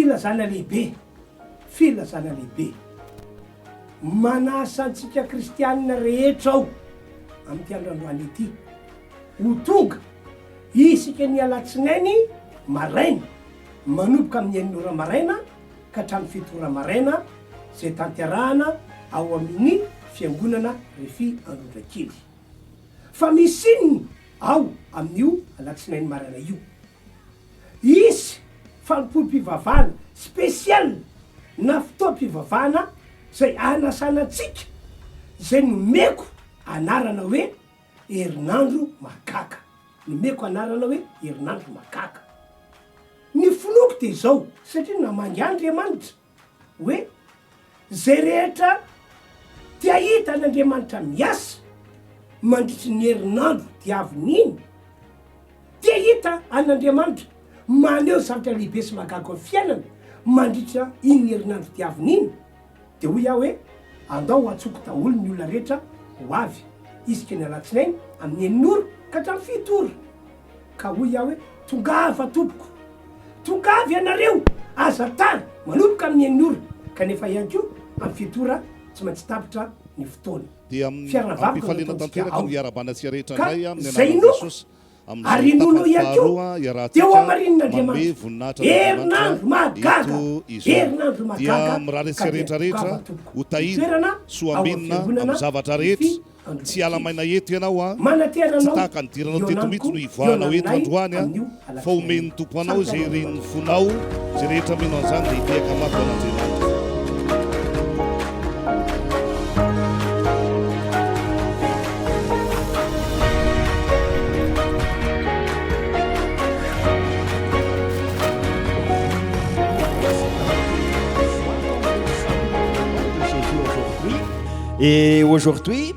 filazana lehibe manasa antsika kristianina rehetra ao amin'ity androandroany ity ho tonga isika ny alatsinainy maraina manomboka amin'ny enin'ora maraina ka hatramin'ny fitora maraina zay tanterahana ao amin'ny fiangonana refy Androndrakely fa misy inony ao amin'io alatsinainy maraina io isy fanompo-pivavahana spesial na fotoam-pivavahana zay anasanatsika zay nomeko anarana hoe herinandro makaka nomeko anarana hoe herinandro makaka ny fonoko de zao satria namangy Andriamanitra hoe zay rehetra tia hita an'Andriamanitra miasa mandritry ny herinandro diavin'iny tia hita an'Andriamanitra maneho zavatra lehibe sy mahagaga amin'ny fiainana mandritra iny herinandro diavin'iny de hoy aho hoe andao atsoko daholo ny olona rehetra ho avy isika ny alatsinainy amin'ny enin'ora ka hatramin'ny fito ora ka hoy aho hoe tongava tompoko tongavy ianareo aza tany manomboka amin'ny enin'ora kanefa ihany ko amin'ny fito ora tsy maintsy tapitra ny fotoana dia amin'ny tanteraka ny iarabanasia rehetra indray amin'ny anarana Jesosy ary nono ihany ko teo amarin'Andriamanitra herinandro mahagaga herinandro mahagaga miraharesy rehetrarehetra ho tahina soambinina amin'ny zavatra rehetra tsy alamaina eto ianao a tsy tahaka ny diranao teto mihitsy no ivoanao eto androany a fa omen'ny tompo anao zay ren'ny fonao zay rehetra mino an'izany dia hitehaka mako an'Andriamanitra. Et aujourd'hui,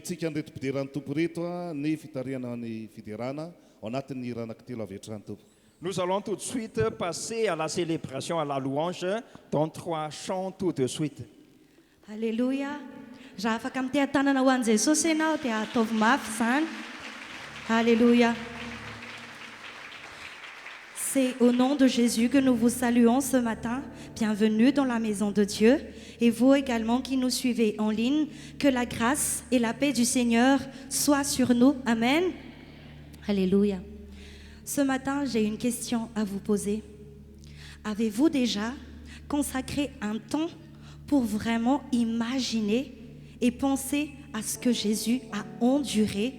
tsika nreto mpideran'ny tompo reto ny fitariana ny fiderana ao anatin'ny ranakitelo avetrany tompo. Nous allons tout de suite passer à la célébration, à la louange, dans 3 chants tout de suite. Alléluia. Raha afaka mitea tanana ho an'i Jesosy ianao dia ataovy mafy zany. Alléluia. C'est au nom de Jésus que nous vous saluons ce matin. Bienvenue dans la maison de Dieu. Et vous également qui nous suivez en ligne, que la grâce et la paix du Seigneur soient sur nous. Amen. Alléluia. Ce matin, j'ai une question à vous poser. Avez-vous déjà consacré un temps pour vraiment imaginer et penser à ce que Jésus a enduré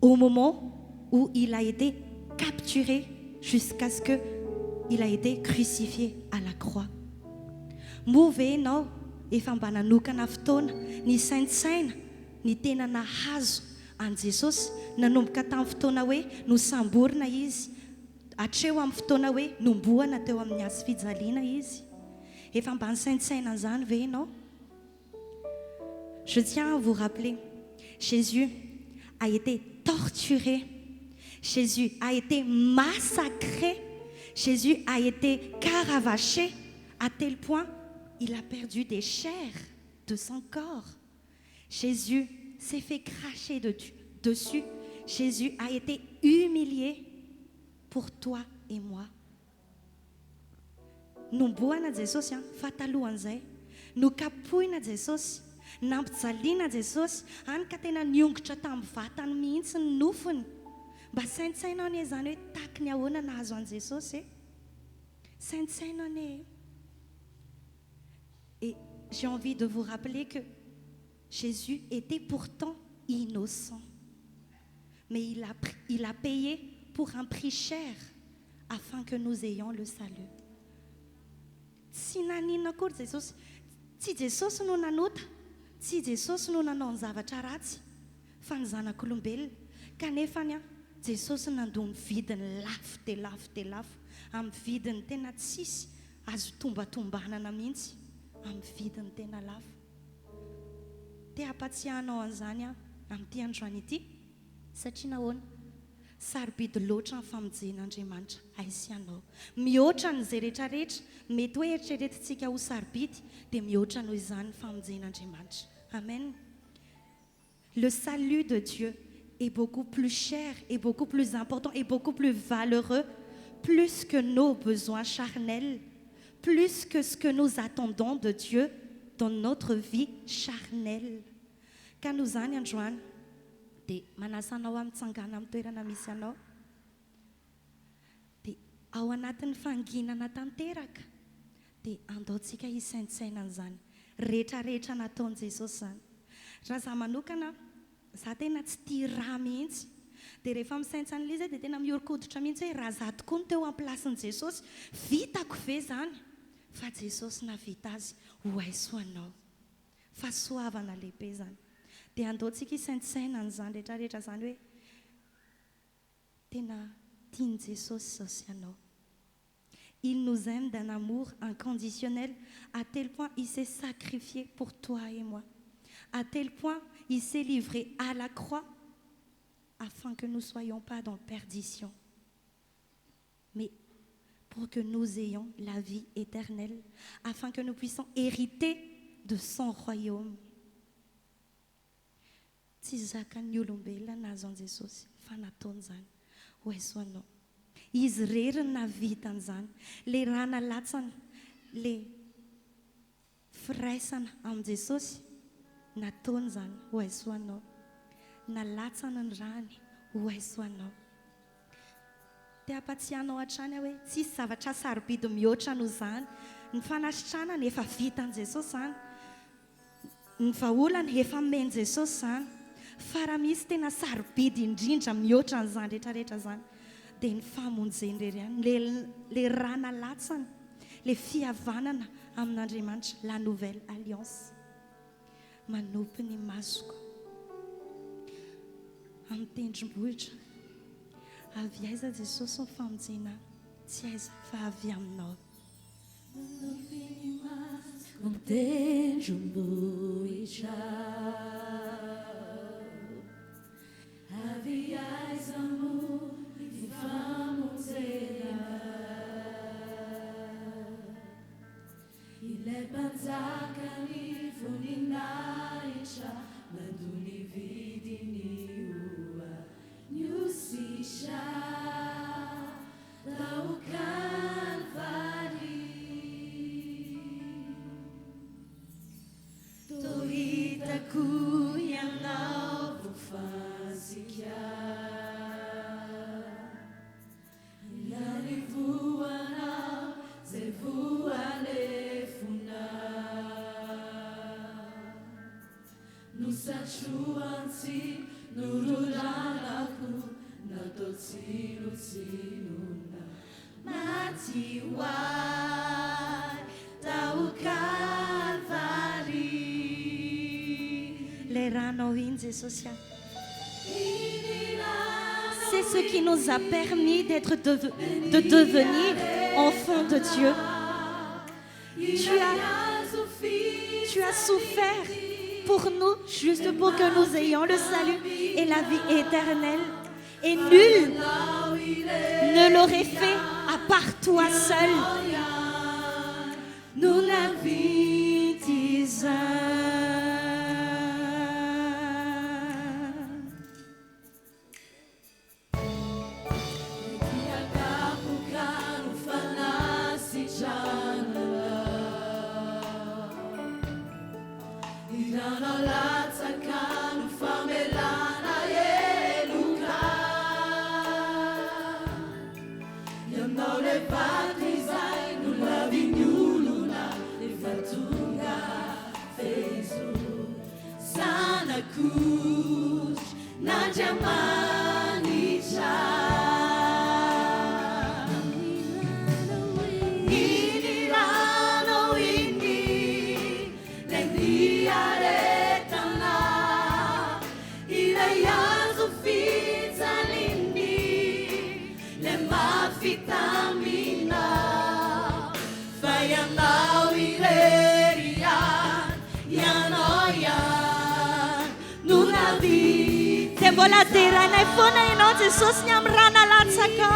au moment où il a été capturé jusqu'à ce qu'il a été crucifié à la croix? Move enao efa mba nanokana fotoana ny saintsaina ny tena nahazo an Jesosy nanomboka tamin'ny fotoana hoe nosamborina izy hatreo amin'ny fotoana hoe nomboana teo amin'ny hazo fijaliana izy. Efa mba nisaintsaina an'izany ve enao? Je tiens à vous rappeler, Jésus a été torturé, Jésus a été massacré Jésus a été caravaché à tel point il a perdu des chairs de son corps. Jésus s'est fait cracher dessus. Jésus a été humilié pour toi et moi. Nomboana Jesosy fatalohany nokapohina Jesosy nampijaliana Jesosy any ka tena niongotra tamin'ny vatany mihitsy ny nofony mba saintsainao anie zany hoe taky ny ahoana nahazo an Jesosy saintsainao anie. Et j'ai envie de vous rappeler que Jésus était pourtant innocent, mais il a payé pour un prix cher afin que nous ayons le salut. Tsy naninona akory Jesosy, tsy Jesosy no nanota, tsy Jesosy no nanao ny zavatra ratsy, fa ny zanak'olombelona. Kanefa ny Jesosy nandony vidiny lafo dia lafo dia lafo, amin'ny vidiny tena tsisy azo tombatombanana mihitsy, amin'ny vidiny tena lafo. Te hampatsiahanao an'izany amin'ity androany ity, satria nahoana? Sarobidy loatra ny famonjen'Andriamanitra aisy ianao. Mihoatra n'izay rehetrarehetra mety hoe eritreretintsika ho sarobidy dia mihoatra noho izany ny famonjen'Andriamanitra. Amen. Le salut de Dieu est beaucoup plus cher et beaucoup plus important et beaucoup plus valeureux, plus que nos besoins charnels, plus que ce que nous attendons de Dieu dans notre vie charnelle. Ka noho izany androany dia manasa anao amin'nitsangana amin'ny toerana misy anao dia ao anatin'ny fanginana tanteraka dia andaontsika hisaintsaina an'izany rehetrarehetra nataon'i Jesosy zany. Raha zaho manokana, zaho tena tsy tia raha mihitsy dia rehefa misaintsana ilay izy dia tena miorokoditra mihitsy hoe raha zaho tokoa no teo amplasin'i Jesosy vitako ve zany? Fa Jesosy navita azy ho aiso anao, fahasoavana lehibe zany. Dia andaontsika hisaintsaina an'izany rehetrarehetra zany hoe tena tiany Jesosy zao sy anao. Il nous aime d'un amour inconditionnel à tel point il s'est sacrifié pour toi et moi. À tel point il s'est livré à la croix afin que nous ne soyons pas dans la perdition, mais pour que nous ayons la vie éternelle, afin que nous puissions hériter de son royaume. Tsy zakan'ny olombelona nahazo an Jesosy fa nataony zany ho aiso anao. Izy rery ny navita an'izany, le raha nalatsana, le firaisana amin' Jesosy nataony zany ho aiso anao. Nalatsana ny rahany ho aiso anao. Te hampatsiahanao hatrany hoe tsisy zavatra sarobidy mihoatra noho zany. Ny fanasitranana efa vitan' Jesosy zany, ny vahaolana efa meny Jesosy zany, fa raha misy tena sarobidy indrindra mihoatra n'izany rehetrarehetra zany dia ny famonjeny rery le raha nalatsana, le fihavanana amin'Andriamanitra, la nouvelle alliance. Manopy ny masoko amin'ny tendrombohitra, avy aiza Jesosy ny famonjena, tsy aiza fa avy aminao. Manopy ny masoko amin'ny tendrombohitra, avy aiza moa ny famonjena, ilay mpanjakany voninahitra mandony vidiny oa niositra tao Kalvary. Tohitako ianao vofazika, ilarivoanao zay voalefona, nosatroantsy norolanako natao tsilotsilona maty hoay tao Kalvary. Les rangs in Jesosy. C'est ce qui nous a permis de devenir enfants de Dieu. Tu as souffert pour nous, juste pour que nous ayons le salut et la vie éternelle. Et nul ne l'aurait fait à par toi seul. Mbola teranay foana ianao Jesosy ny amin'ny rano alatsaka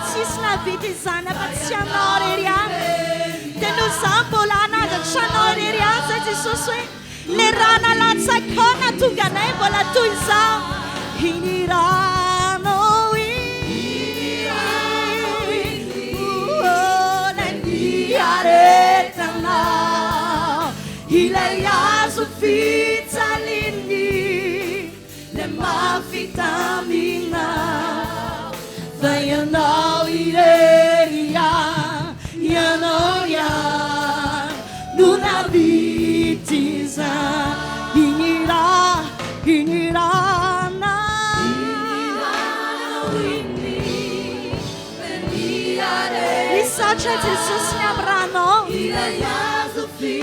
tsisy navity izany afa-tsy anao rery any dia noho izany mbola anagatra anao rery any zay Jesosy hoe le rano alatsakana tonga anay mbola toy izao hinirano nandiaretana ilay azo fitsaliny le mafitamina fa ianao irery ianao ihany no navitiza hinirana misaotra Jesosy ny amin'ny rano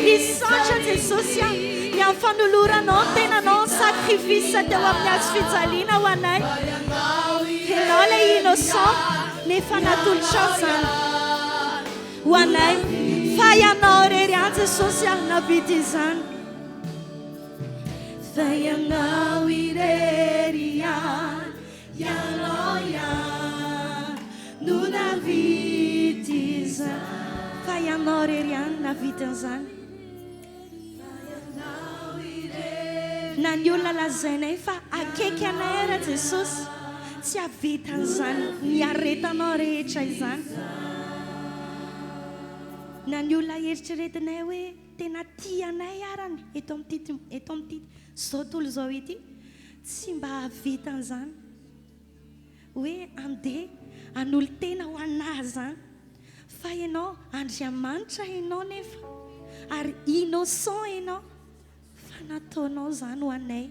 misaotra Jesosy ny amin'ny fanoloranao ny tenanao ny sakrifisa teo amin'ny azo fijaliana ho anay ianao ilay innocent nefa natolotra izany ho anay fa ianao rery any Jesosy any navity izany fa ianao irery ianao ihany no navity izany fa ianao rery any navity an'izany na ny olona lazainay fa akaiky anay ara Jesosy tsy havita an'izany ny aretanao rehetra izany na ny olona eritreretinay hoe tena tianay arany eto amin'ity zao tontolo zao ity tsy mba havita an'izany hoe andeha hanolo tena ho anahy zany fa ianao Andriamanitra ianao nefa ary innocent ianao fa nataonao zany ho anay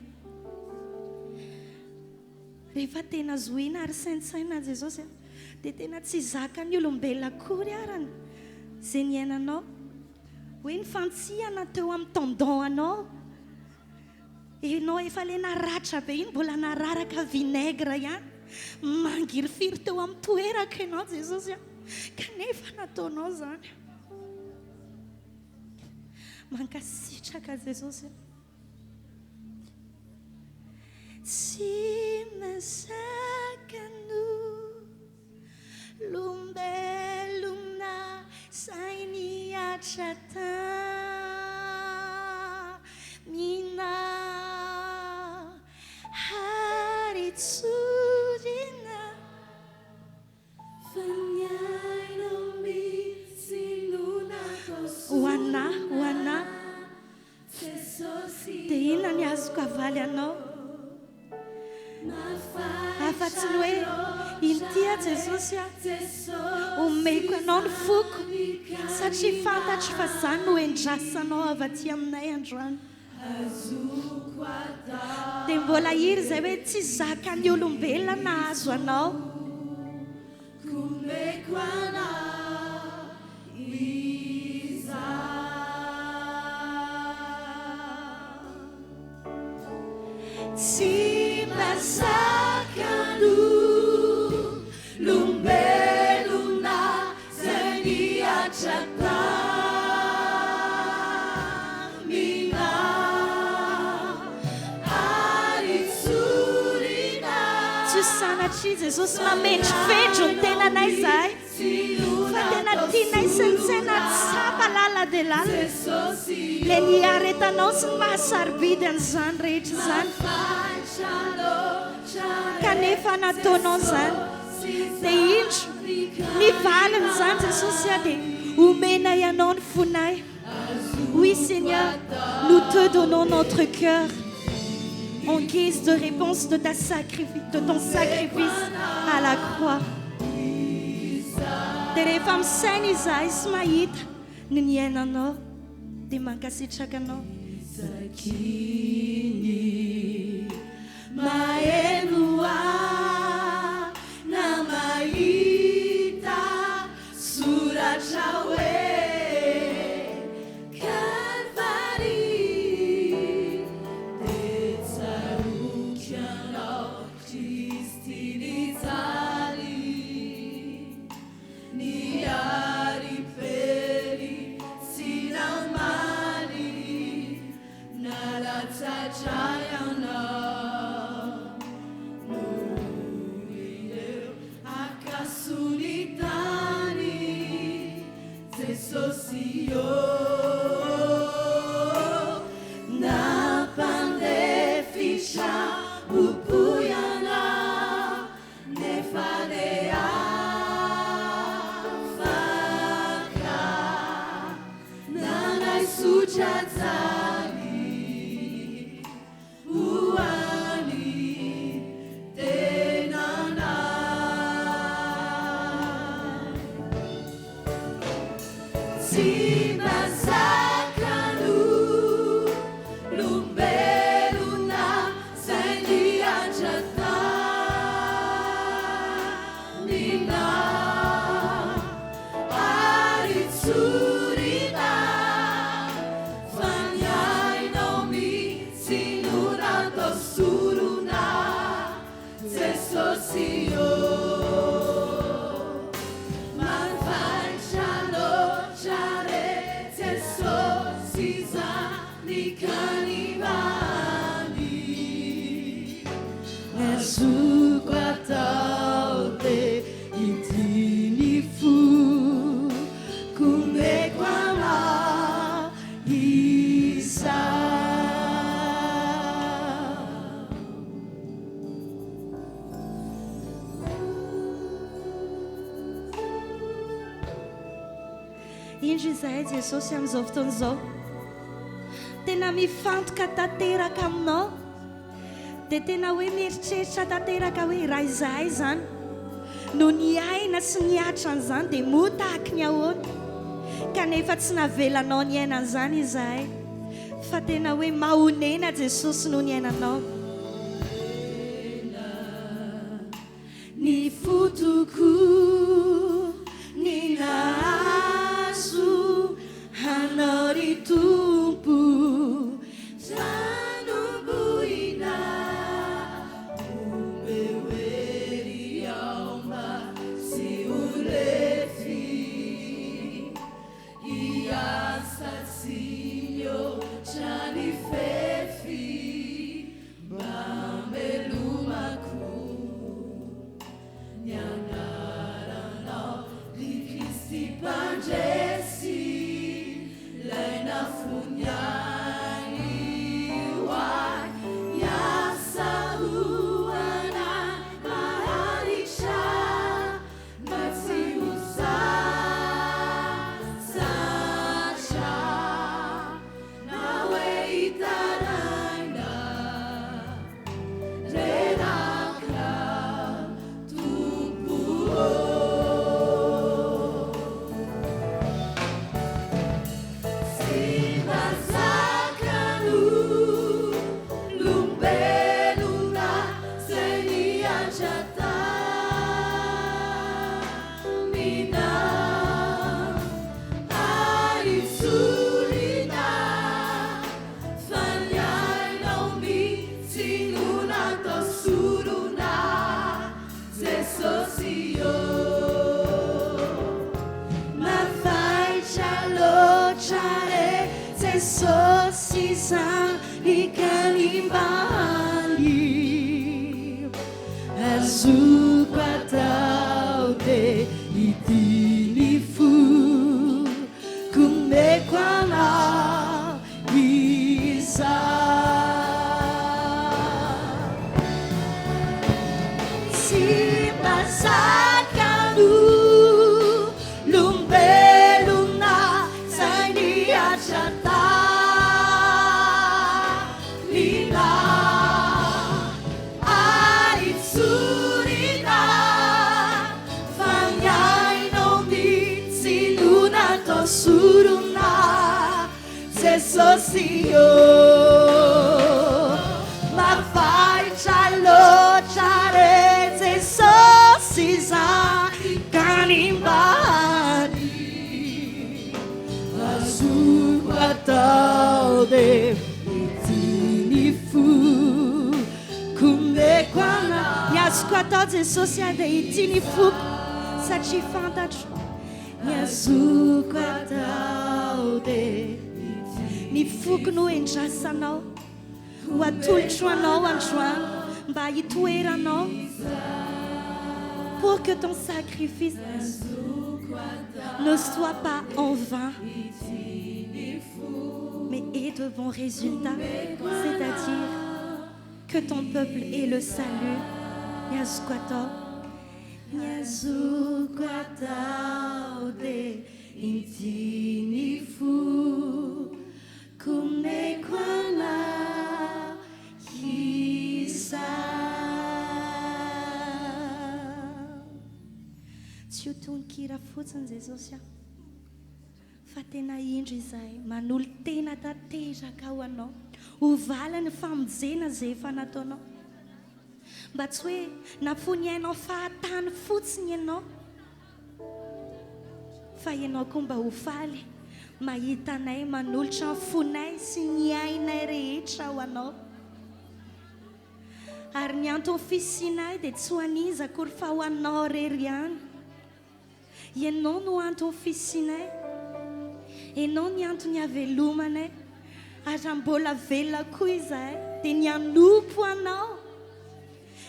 rehefa tena zoina ary saintsaina Jesosy dia tena tsy zaka ny olombelona akory arany zay ny ainanao hoe ny fantsihana teo amin'ny tendon-anao ianao efa le naratra be iny mbola nararaka vinaigre ihany mangirifiry teo amin'ny toeraka ianao Jesosy kanefa nataonao zany mankasitraka Jesosy tsy masakano lombelona sainy atrata mina haritsudina fanyaino misinuna wana dia inona ny azoko avaly anao afa-tsy ny hoe intya Jesosy omeko anao ny foko satria fantatro fa zany no endrasanao avy aty aminay androany dia mbola iry zay hoe tsy zaka ny olombelona nahazo anao tsy masakano lombelona sanatry Jesosy mamendry fendro ny tenanay zahay fa tena tianay sy ny tsaina tsapa lala dia lala le niaretanao sy ny mahasarobidy an'izany rehetra zany kanefa nataonao zany dia indro nivaliny zany Jesosy a dia omena ianao ny fonay. Oui Seigneur, nous te donnons notre cœur en guise de réponse de ton sacrifice à la croix. Dia rehefa misaina izahay sy mahita ny niainanao dia mankasitraka anao. Zakiny mahaino aho na mahita soratra hoe indro izahay Jesosy amin'izao fotoana izao tena mifantoka tanteraka aminao dia tena hoe mieritreritra tanteraka hoe raha izahay zany no niaina sy niatra an'izany dia moa tahaka ny ahoana kanefa tsy navelanao ny ainan'izany izahay fa tena hoe mahonena Jesosy no ny ainanao. Ny fotoko ny nahazo hanao ry tompo zanomboina omeo ery aomba sy olefy iasa tsy mihoatra ny fefy mamelomako nianaranao ry Kristy mpandresy lay nafoniany hoay niasa hoanay maharitra mba tsy ho sasatra na hoe hitaraina reraka tompo sy mazakano lombelona zay niantra tamina aritsorina fa niainao mihitsy no natao sorona Jesosy io mafaitra loatra re Jesosy zany kanimbany azul quataude itinifu kumekwana bisa si masakanu lumbeluna sainiachata suruna se socio ma fai chalo chare se sosiza canimbani azul quataude itinifu kumbe kwana yas quataude sociade itinifu sachifantach Nyazu quataude ni fokony endrasanao ho atolotro anao androany mba hitoeranao pour que ton sacrifice ne soit pas en vain mais ait de bons résultats, c'est-à-dire que ton peuple ait le salut. Nyazu quataude Nyazu quataude intinifu kumekwana hisa. Tsy ho tononkira fotsiny Jesosy fa tena indro izay manolo tena tanteraka ho anao ho vala ny famonjena izay efa nataonao mba tsy hoe nafony hainao fahatany fotsiny ianao fa ianao koa mba ho faly mahita anay manolotra ny fonay sy ny ainay rehetra ho anao ary ny antony fisianay dia tsy ho aniza akory fa ho anao rery ihany ianao no antony fisianay ianao ny antony havelomanay ary mbola velona koa izahay dia ny anompo anao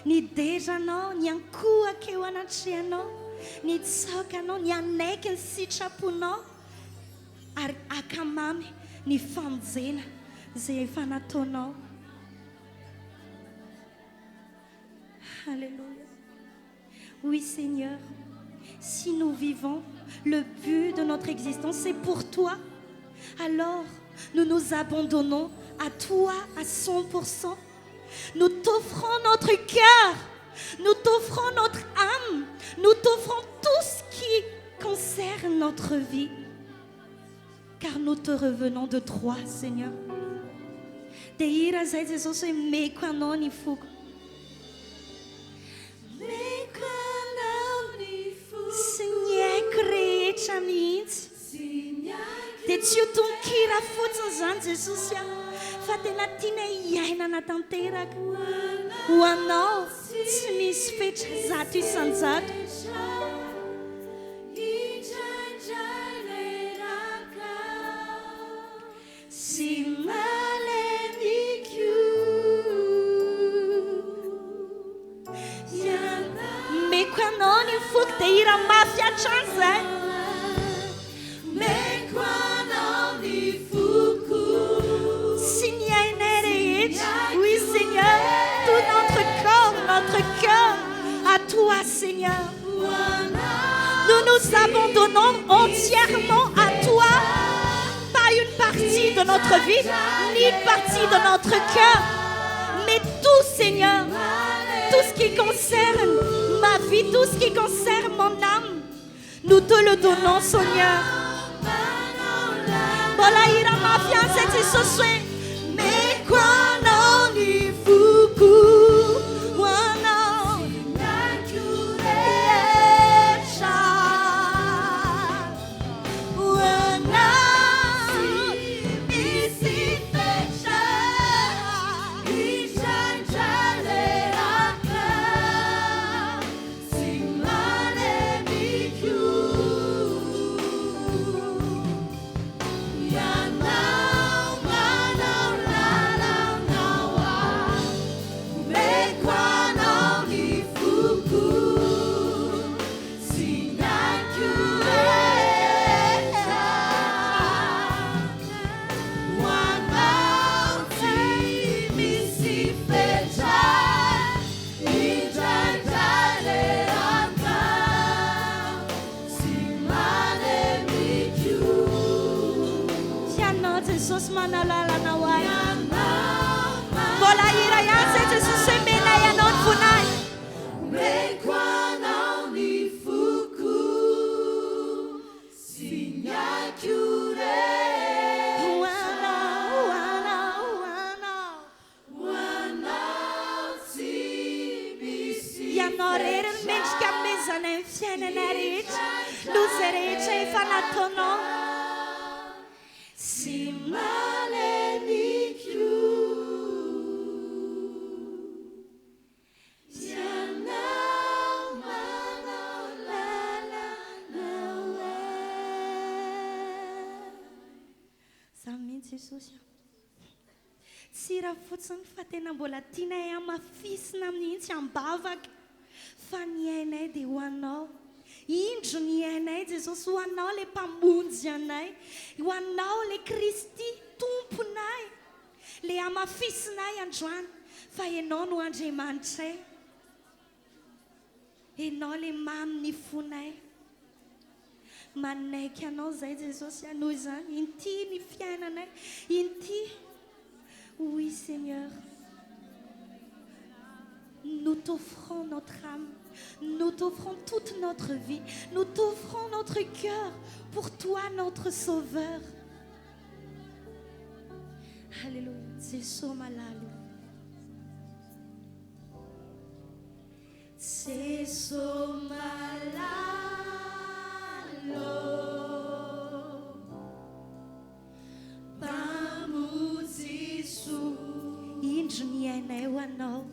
ny deranao ny ankohaka eo anatrehanao ny tsaokanao ny anaiky ny sitraponao ary akamamy ny famonjena izay efa nataonao. Alléluia. Oui Seigneur, si nous vivons le but de notre existence c'est pour toi, alors nous nous abandonnons à toi à 100%. Nous t'offrons notre cœur, nous t'offrons notre âme, nous t'offrons tout ce qui concerne notre vie. Car nous te revenons de toi, Seigneur. Deira zay Jesosy hoe meko anao ny foko. Meko anao ny foko. Sy ny haiko rehetra mihitsy. Dia tsy ho tononkira fotsiny izany Jesosy fa tena tiana hiainana tanteraka ho anao tsy misy fetra zato isan-jato. Sy malemiko meko anao ny foko dia hira mafiatra any izay. Meko anao ny foko sy ny ainay rehetra. Oui Seigneur, tout notre corps, notre cœur à toi Seigneur. Nous nous abandonnons entièrement à toi. Pas une partie de notre vie, ni une partie de notre cœur, mais tout Seigneur, tout ce qui concerne ma vie, tout ce qui concerne mon âme, nous te le donnons Seigneur. Bola ira mafia seti soswe, me kwano ni fuku, wana nakurecha, wana isifecha, ishanjale aka, simane miku. Now, Ianao rery ny mendrika amezana ny fiainana rehetra loza rehetra efa nataonao sy maleniko ianao manao lalana za mihitsy Jesosy tsy raha fotsiny fa tena mbola tianay amafisina mihitsy ambavaka fa ny ainay dia ho anao indro ny ainay Jesosy ho anao ilay mpamonjy anay ho anao ilay Kristy tomponay ilay amafisinay androany fa ianao no Andriamanitray ianao ilay mamy ny fonay manaiky anao zay Jesosy anoho izany inty ny fiainanay inty. Oui, Seigneur, nous t'offrons notre âme, nous t'offrons toute notre vie, nous t'offrons notre cœur pour toi, notre Sauveur. Alléluia, c'est somalalo. C'est somalalo. Indro ny ainay ho anao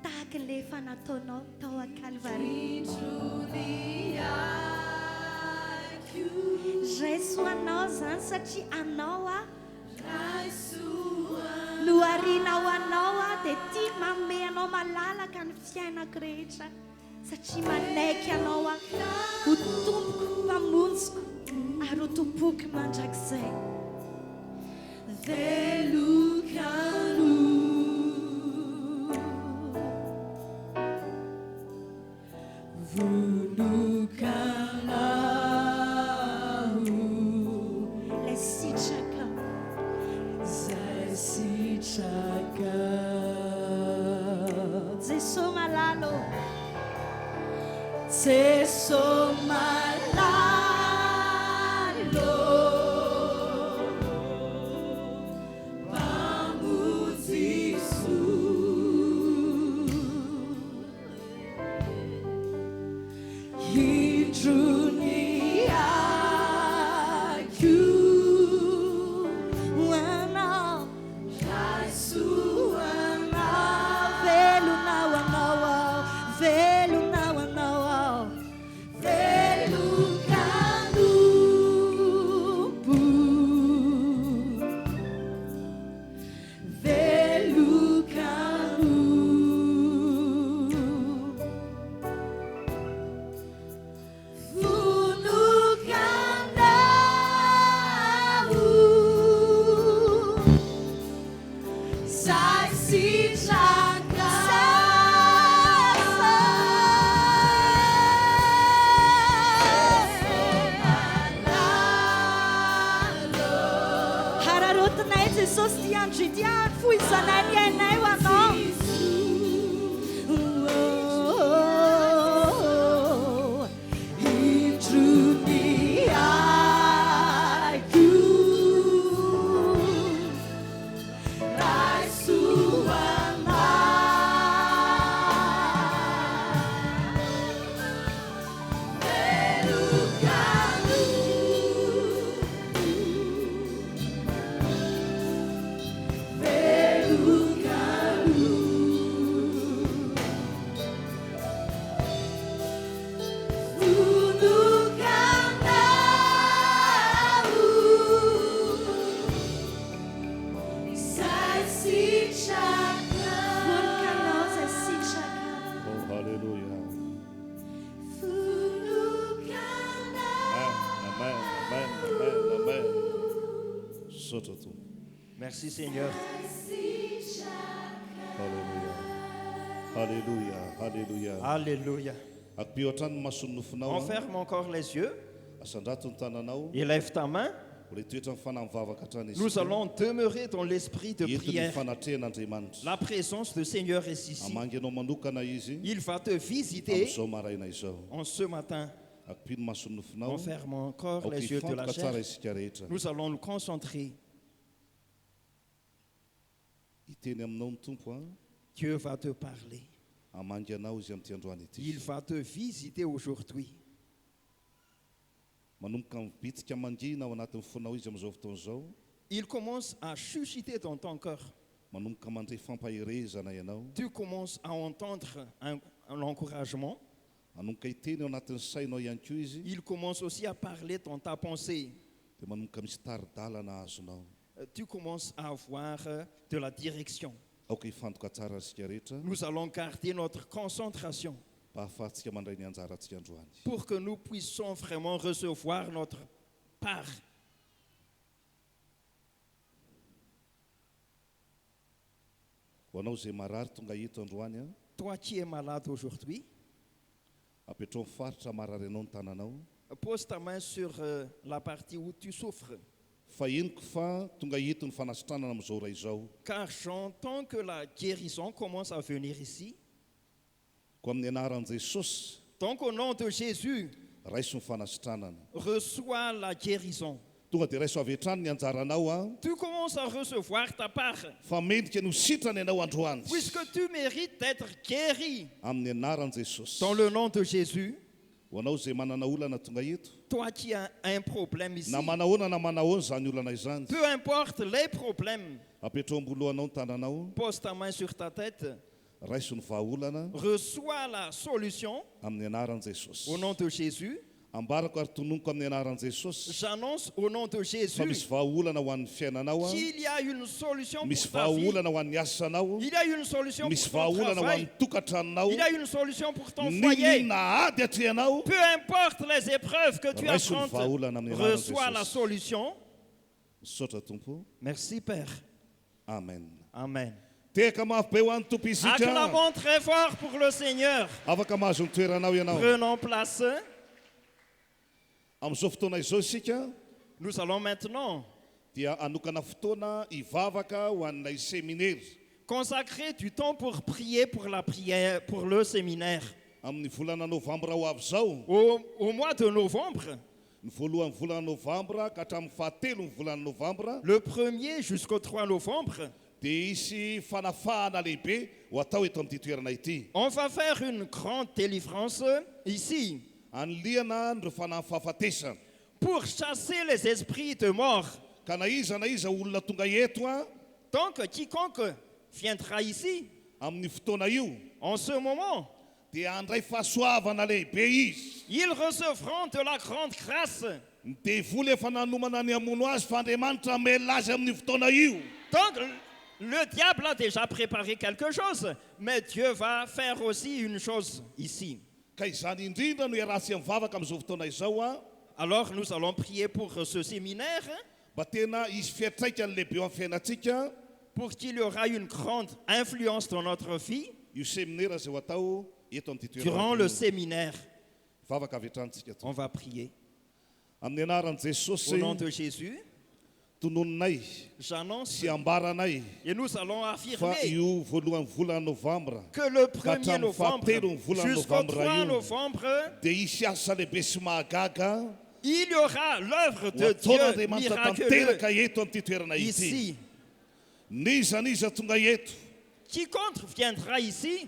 tahaka ilay efa nataonao tao a-Calvary. Raiso anao zany satria anao no arianao anao dia tia manome anao malalaka ny fiainako rehetra satria manaiky anao ho tompoko mpamonjiko ary ho tompoky mandrakizay. Velukanu Vulukanau Lesichaka Zesichaka Zesomalalo Zesomalalo Merci Seigneur. Alléluia. Alléluia. Alléluia. On ferme encore les yeux. Et lève ta main. Nous allons demeurer dans l'esprit de prière. La présence du Seigneur est ici. Il va te visiter en ce matin. On ferme encore les yeux de la chair. Nous allons nous concentrer. Dieu va te parler. Il va te visiter aujourd'hui. Il commence à chuchoter dans ton cœur. Tu commences à entendre un encouragement. Il commence aussi à parler dans ta pensée. Tu commences à avoir de la direction. Nous allons garder notre concentration pour que nous puissions vraiment recevoir notre part. Toi qui es malade aujourd'hui, pose ta main sur la partie où tu souffres. Car j'entends que la guérison commence à venir ici. Donc au nom de Jésus, reçois la guérison. Tu commences à recevoir ta part. Puisque tu mérites d'être guéri. Dans le nom de Jésus. Toi qui as un problème ici. Peu importe les problèmes. Pose ta main sur ta tête. Reçois la solution. Au nom de Jésus. J'annonce au nom de Jésus qu'il y a une solution pour ta vie. Il y a une solution pour ton travail. Il y a une solution pour ton foyer. Peu importe les épreuves que tu affrontes, reçois la solution. Merci Père. Amen. Amen. Acclamons très fort pour le Seigneur. Prenons place. Nous allons maintenant consacrer du temps pour prier pour la prière, pour le séminaire. Au mois de novembre, le 1er jusqu'au 3 novembre, on va faire une grande délivrance ici. Pour chasser les esprits de mort. Donc quiconque viendra ici en ce moment, ils recevront de la grande grâce. Donc le diable a déjà préparé quelque chose, mais Dieu va faire aussi une chose ici. Alors nous allons prier pour ce séminaire, pour qu'il y aura une grande influence dans notre vie durant le séminaire. On va prier. Au nom de Jésus, j'annonce et nous allons affirmer que le 1er novembre jusqu'au 3 novembre, il y aura l'œuvre de Dieu miraculeuse ici. Quiconque viendra ici,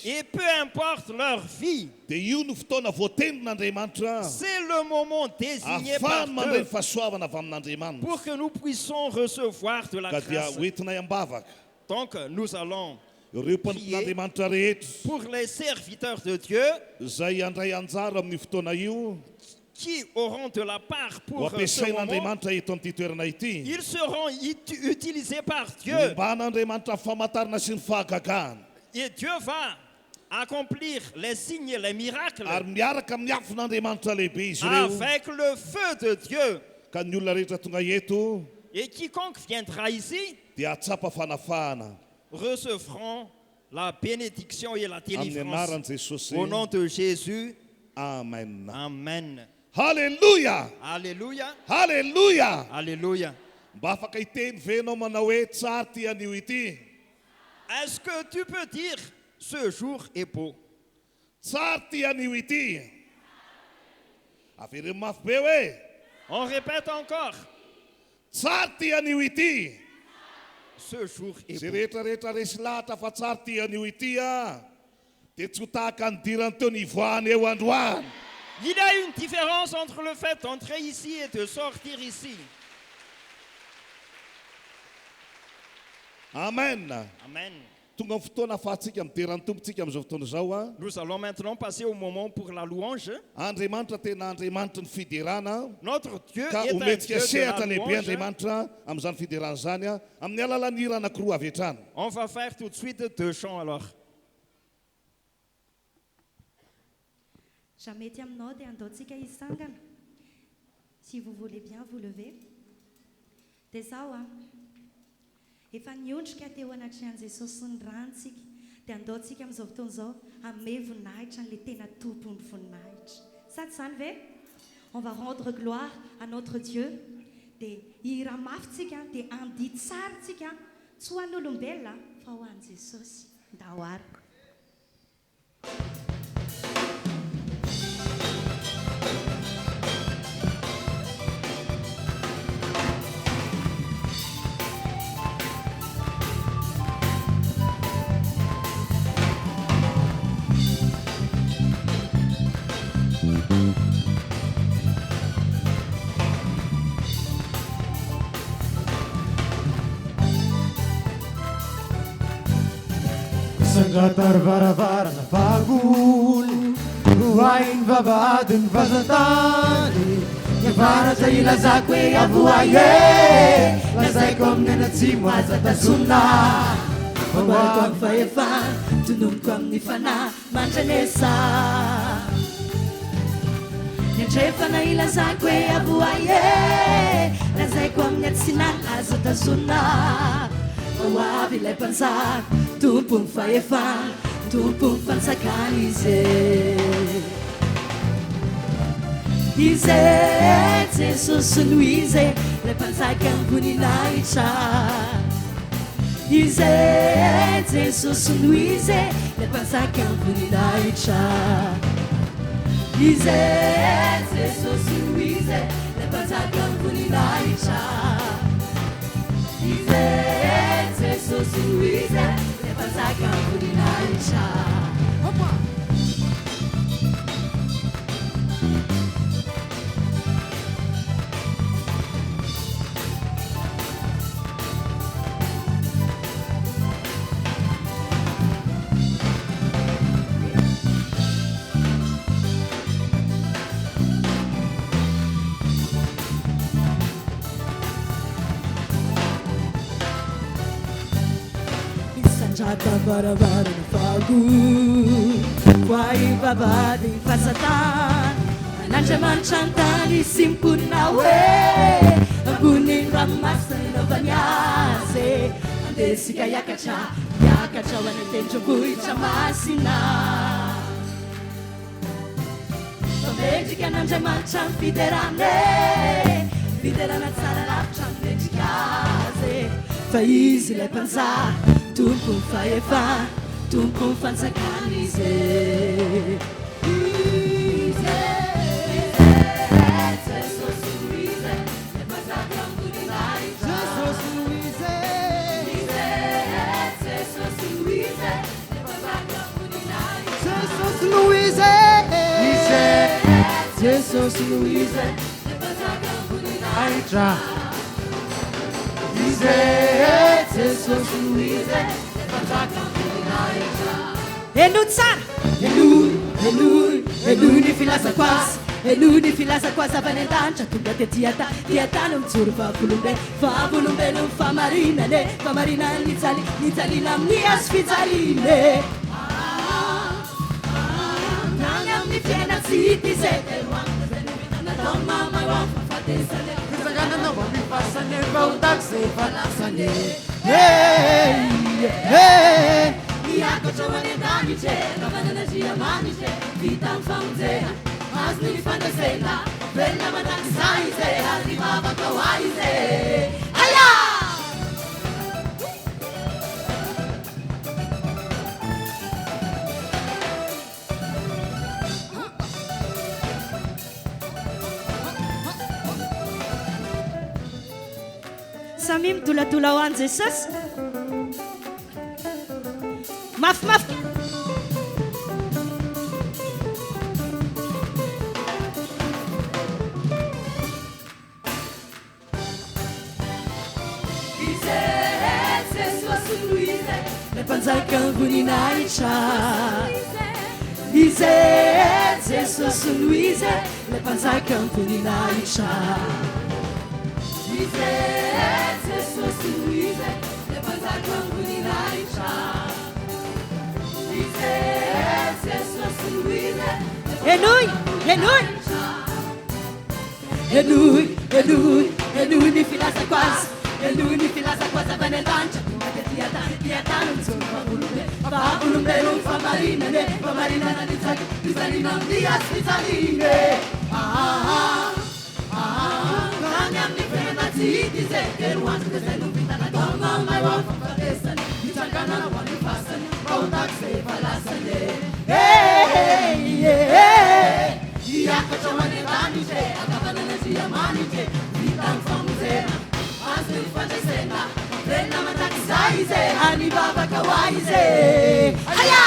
et peu importe leur vie, c'est le moment désigné par Dieu pour que nous puissions recevoir de la grâce. Donc nous allons prier pour les serviteurs de Dieu qui auront de la part pour ce moment. Ils seront utilisés par Dieu. Et Dieu va accomplir les signes et les miracles avec le feu de Dieu. Et quiconque viendra ici recevront la bénédiction et la délivrance. Au nom de Jésus. Amen. Amen. Alléluia. Alléluia. Alléluia. Alléluia. Est-ce que tu peux dire ce jour est beau? On répète encore. Ce jour est beau. Rehetrarehetra resy lahatra fa tsara tian'io ity dia tsy ho tahaka ny dirany teo ny ivoahany eo androany. Il y a une différence entre le fait d'entrer ici et de sortir ici. Amen. Amen. Tonga amin'ny fotoana afahantsika mideran'ny tompontsika amin'izao fotoana izao. Nous allons maintenant passer au moment pour la louange. Andriamanitra tena andriamanitra ny fiderana. Notre Dieu ka est un ometsika Dieu de sehatra la lehibe louange. Andriamanitra amin'izany fiderana zany amin'ny alalan'ny hira anankiroa avy hatrany. On va faire tout de suite 2 chants alors. Jamety aminao dia andaontsika hisangana. Si vous voulez bien vous lever. Dia zao efa niondrika teo anatry an' Jesosy ny rantsika dia andaontsika amin'izao fotoana izao hanome voninahitra n'ilay tena tompony voninahitra. Sady zany ve? On va rendre gloire à notre Dieu. Dia hira mafitsika dia andidy tsaratsika tsy ho an'olombelona fa ho an'i Jesosy. Ndahoary. Sandratar varavarana fagoly roainy vavady ny vazantany niavaratra ilazako hoe avoay e lazaiko amin'ny anatsimo aza tazona famboariko amin'ny fahefana tonomiko amin'ny fanahy mandranesa niandrefana ilazako hoe avoay e lazaiko amin'ny atsinany aza tazona ho avy ilay mpanjaka tompo ny fahefana tompo ny fansakana izy Jesosy no izy ilay mpanjaka amboninahitra izy Jesosy no izy ilay mpanjaka amboninahitra izy Jesosy no izy ilay mpanjaka amboninahitra izy Jesosy no izy ilay mpanjaka amboninahitra. Varavara ny fago voay vavady ny fahazatany an'Andriamanitra ny tany sy mimponina hoe ambony ranomasina inaovany azy andesika hiakatra ho any an-tendrombohitra masina famendrika an'Andriamanitra ny fiderana tsara lavitra mendrika azy fa izy ilay mpanjaka tompo ny fahefana tompo ny fansakana izy Jesosy no izy ilay mpanjaka amboninahitra Jesosy no izy Jesosy no izy ilay mpanjaka amboninahitra Jesosy no izy Jesosy no izy ilay mpanjaka amboninahitra Jesosy no izy ilay mpanjaka amboninahitra. Elo tsara elo ny filazako azy elo ny filazako azy avy any an-danitra tonga dia tiatany mijoro vavolombelo ny famarinany nijaliana amin'ny azo fijaliny nany amin'ny fiaina tsy hita izay natao mamaho fahafatesany fizanganana mba mifasany vahontako zay falasany miakatra ho any an-danitra kamananazia manitra vita amin'ny famonjena azony ny fandazena velona mandrakizay izy ary mavaka ho ahy izy aya samy midoladola ho an'i Jesosy Maf, maf. Le panzaka voninahitra Izay Jesosy Louise le panzaka voninahitra Izay Jesosy Louise le panzaka voninahitra Izay Jesosy Louise Enui ni filaza quasi Enui ni filaza quasi benelancia Babulumbelo famarina ne famarina na ditaki Bizarina dias bizaline Kanyam ni fena titi ze Keruan se se lupita na doma mai wa fafadesan Bitakana na wani fasan Bautak se falasane Iaka chamane tanije Akabana na siya manije Vitang famuzena Asli fajasena Rena matakisaize Ani baba kawaize Haya!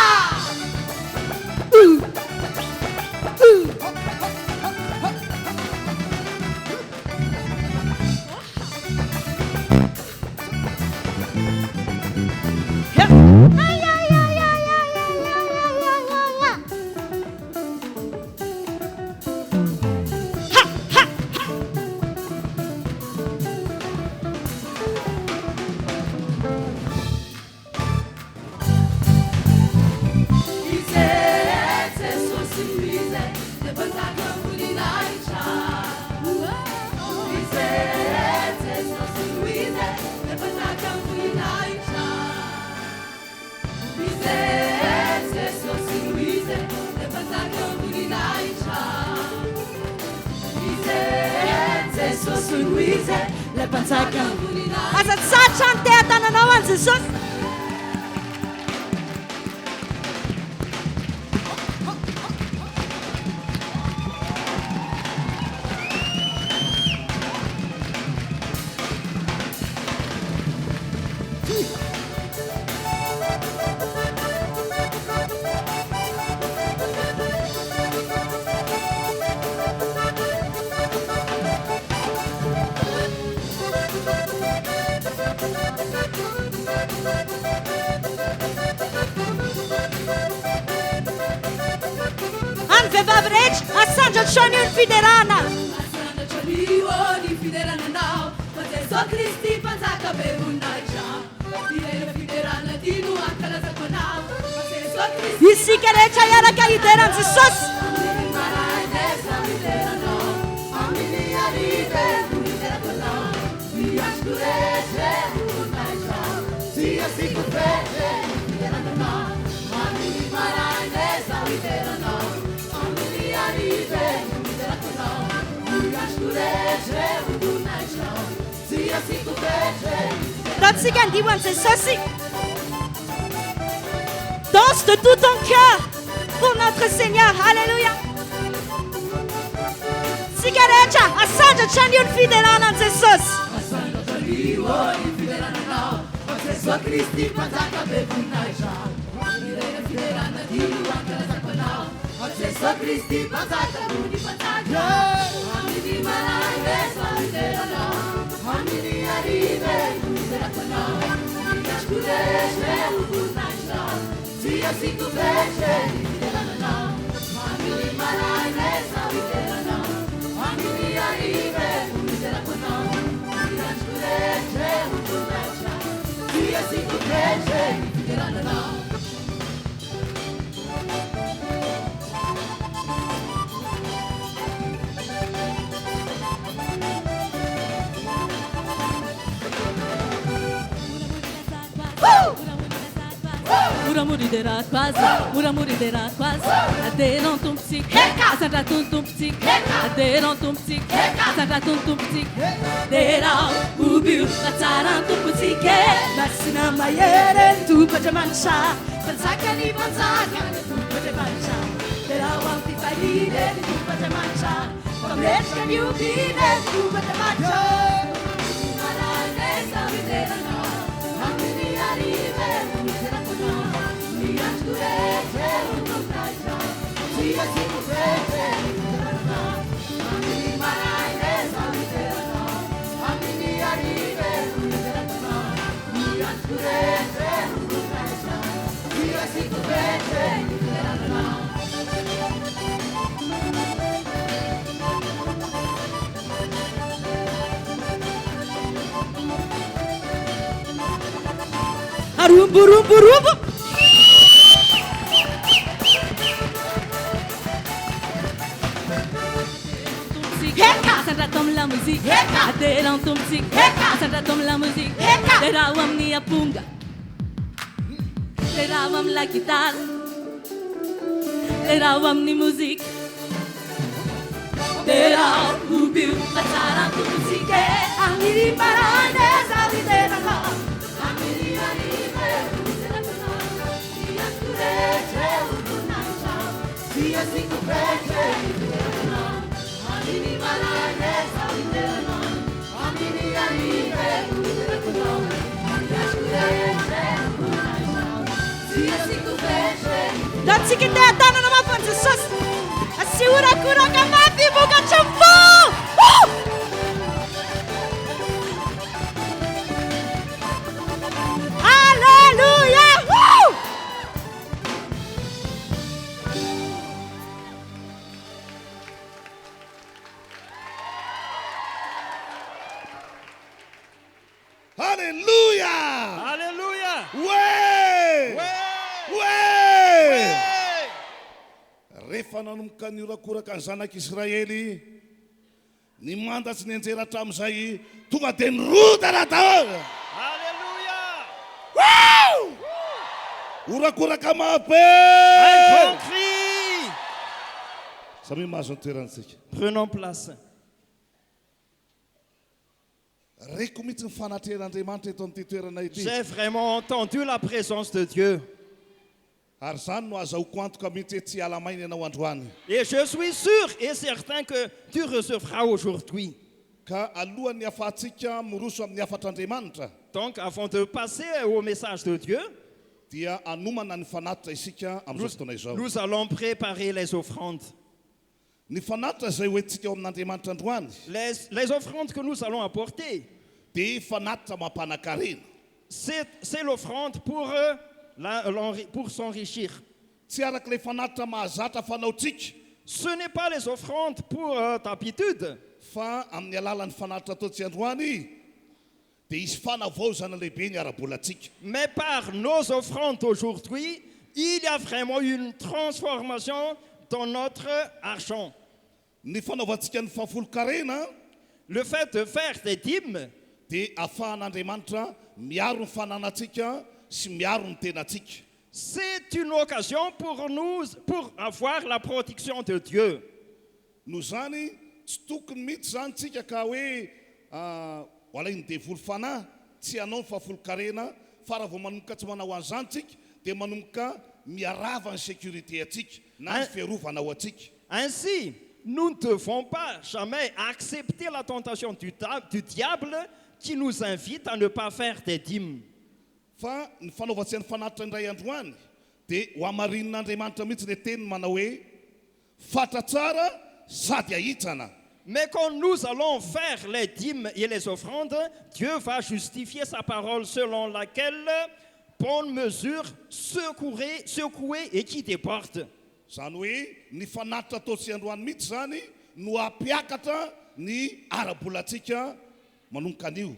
Asa tsatsy ny tehan-tananao an Jesosy. Asanja Chani un fiderana Asanja Chani un fiderana now Mateso Christi panzaka beunaicha Dire fiderana dinu akala zakonao Mateso Christi Isi kerecha yara kaideran Jesús Marai desa fiderana Amini aride fiderana Dias kureche unaicha Sia sikufeche fiderana Amini marai desa fiderana Danse diwan Jesosy. Danse de tout ton cœur pour notre Seigneur. Alléluia. Sigarecha, asanja chanion fidelana Jesús. Asanja chanion fidelana. Jesús Christi panzaka bebunaja. Fidelana diwan kazakona. Jesús Christi panzaka buni panzaka. Amini marai desa fidelana. Amini arive fidelana. Dias kureche ubunaja. Sia sikuveche fidelana. Amini marai desa fidelana. Amini arive fidelana. Dias kureche ubunaja. Sia sikuveche fidelana. Muramuriderá quase, aderam tum psic, asanta tum psic, aderam tum psic, asanta tum psic, aderam ubiu, atsaram tum psic, masina mayere tu pajamancha, pansaka ni tu pajamancha, aderam antifaride tu pajamancha, pamesca ni ubine tu pajamancha, marane sabiderana, amini arive tu pajamancha. Rumbu. Ça tombe la musique, adé dans ton musique, ça tombe la musique, de la wam ni apunga, de la wam la guitare, de la wam ni musique, de la ubi, patara tu musique, amiri marane, sabi de la la, amiri arrive, de la la, sia curete, ubunacha, sia sicurete, de la la, amiri marane, sabi de la la, amiri arrive, de la la, sia curete, ubunacha, sia sicurete. Dati que tem a dana numa força só. Segura cura camapi boca champo. Aleluia! Aleluia! Aleluia! Ouais! Ouais! Rehefa nanomboka ny orakoraka ny zanak'Israely ny mandatsy ny anjera hatramin'izay tonga dia nirodana daholo. Alléluia! Orakoraka mabe! Un grand cri! Samy mahazo ny toerantsika. Prenons place. Reko mihitsy ny fanatrehan'Andriamanitra eto amin'ity toerana ity. J'ai vraiment entendu la présence de Dieu. Ary zany no azahoako antoka mihitsy hoe tsy hiala maina ianao androany. Et je suis sûr et certain que tu recevras aujourd'hui. Ka alohan'ny hafahantsika miroso amin'ny hafatr'Andriamanitra. Donc, avant de passer au message de Dieu, dia anomana ny fanatitra isika amin'izao fotoana izao. nous allons préparer les offrandes. Ny fanatitra izay hoentsika eo amin'Andriamanitra androany. Les offrandes que nous allons apporter, dia fanatitra mampanakarena. c'est l'offrande pour s'enrichir. Tsy arak'ilay fanatitra mahazatra fanaotsika. Ce n'est pas les offrandes pour d'habitude. Fa amin'ny alalan'ny fanatitra ataontsika androany dia isy fanavaozana lehibe ny ara-bolatsika. Mais par nos offrandes aujourd'hui, il y a vraiment une transformation dans notre argent. Ny fanaovantsika ny fahafolo-karena, le fait de faire des dîmes, dia ahafahan'Andriamanitra miaro ny fananatsika sy miaro ny tenatsika. C'est une occasion pour nous pour avoir la protection de Dieu. Noho zany tsy tokony mihitsy zany tsika ka hoe alay ny devoly fanahy tsy hanao ny fahafolo-karena fa raha vao manomboka tsy manao an'izany tsika dia manomboka miarava ny sécurité atsika na ny fiarovana ao atsika. Ainsi, nous ne devons pas jamais accepter la tentation du diable qui nous invite à ne pas faire des dîmes. Fa ny fanaovatsika ny fanatitra indray androany dia ho hamarin'Andriamanitra mihitsy ilay teniny manao hoe fatra tsara sady ahitsana. Mais quand nous allons faire les dîmes et les offrandes, Dieu va justifier sa parole selon laquelle bonne mesure, secouée et qui déborde. Zany hoe ny fanatitra ataontsika androany mihitsy zany no hampiakatra ny ara-bolatsika manomboka an'io.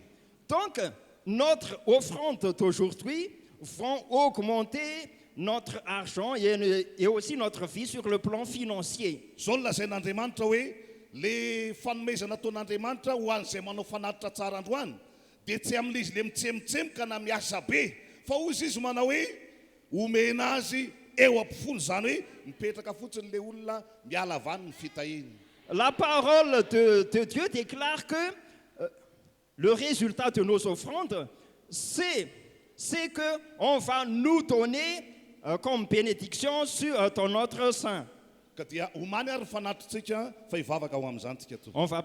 Donc, notre offrande d'aujourd'hui va augmenter notre argent et aussi notre vie sur le plan financier. Zao no lazain'Andriamanitra hoe le fanomezana ataon'Andriamanitra ho an'izay manao fanatitra tsara androany dia tsy amin'ilay izy le mitsemotsemoka na miasa be fa ozy izy manao hoe omena azy eo ampifony zany hoe mipetraka fotsiny le olona miala avany ny fitahiny. La parole de Dieu déclare que le résultat de nos offrandes, c'est que on va nous donner comme bénédiction dans notre sein. On va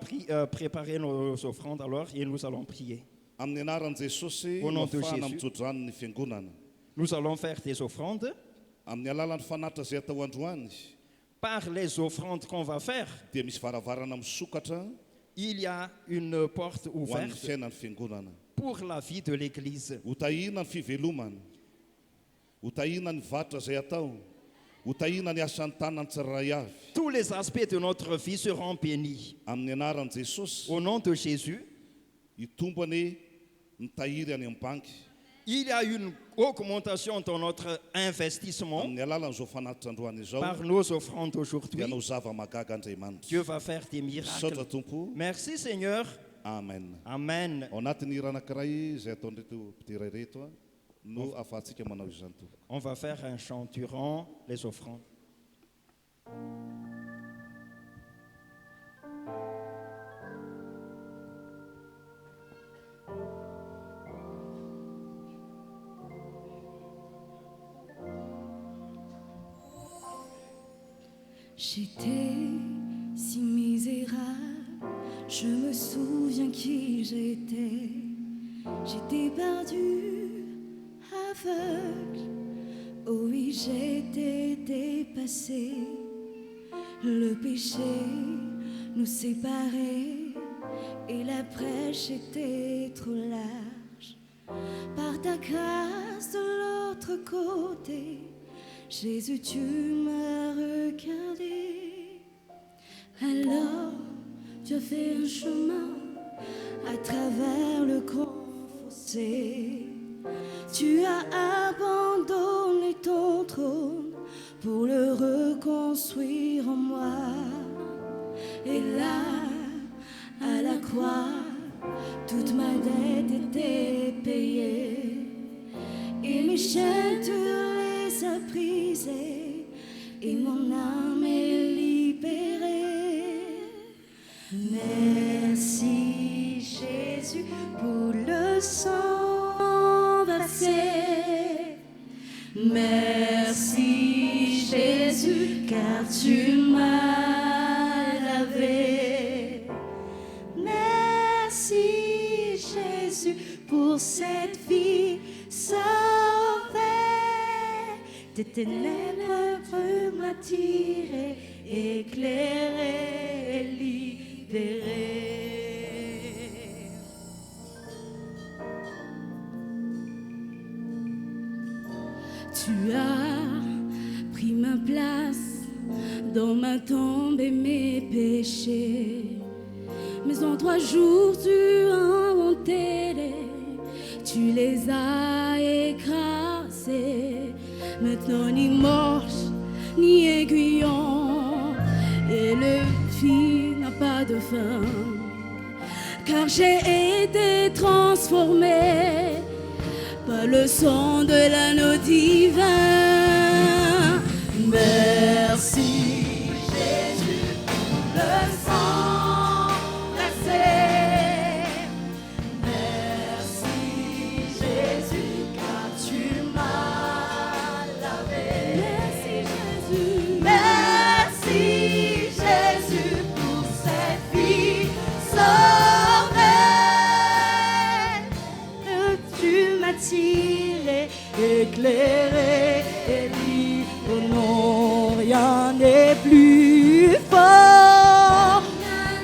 préparer nos offrandes alors et nous allons prier. Au nom de Jésus, nous allons faire des offrandes par les offrandes qu'on va faire, il y a une porte ouverte pour la vie de l'Église. Tous les aspects de notre vie seront bénis. Au nom de Jésus, il y a une augmentation dans notre investissement par nos offrandes aujourd'hui. Dieu va faire des miracles. Merci Seigneur. Amen. Amen. On va faire un chant durant les offrandes. J'étais si misérable, je me souviens qui j'étais. J'étais perdu, aveugle, oh oui j'étais dépassé. Le péché nous séparait et la brèche était trop large. Par ta grâce de l'autre côté, Jésus, tu m'as regardé. Alors, tu as fait un chemin à travers le grand fossé. Tu as abandonné ton trône pour le reconstruire en moi. Et là, à la croix, toute ma dette était payée. Et mes chaînes, tu les as brisées, et mon âme est libérée. Merci Jésus pour le sang versé. Merci Jésus car tu m'as lavé. Merci Jésus pour cette vie sauvée. Tes ténèbres m'a tiré, éclairé, libéré. Tu as pris ma place dans ma tombe et mes péchés. Mais en 3 jours tu as enterré, tu les as écrasés. Maintenant ni morche ni aiguillon, et le fil n'a pas de fin, car j'ai été transformé par le sang de l'agneau divin. Merci Jésus pour le sang versé. Merci Jésus car tu m'as lavé. Merci Jésus. Merci Jésus pour cette vie sauvée. Tu m'as tiré, éclairé et libre. Non, rien n'est plus fort,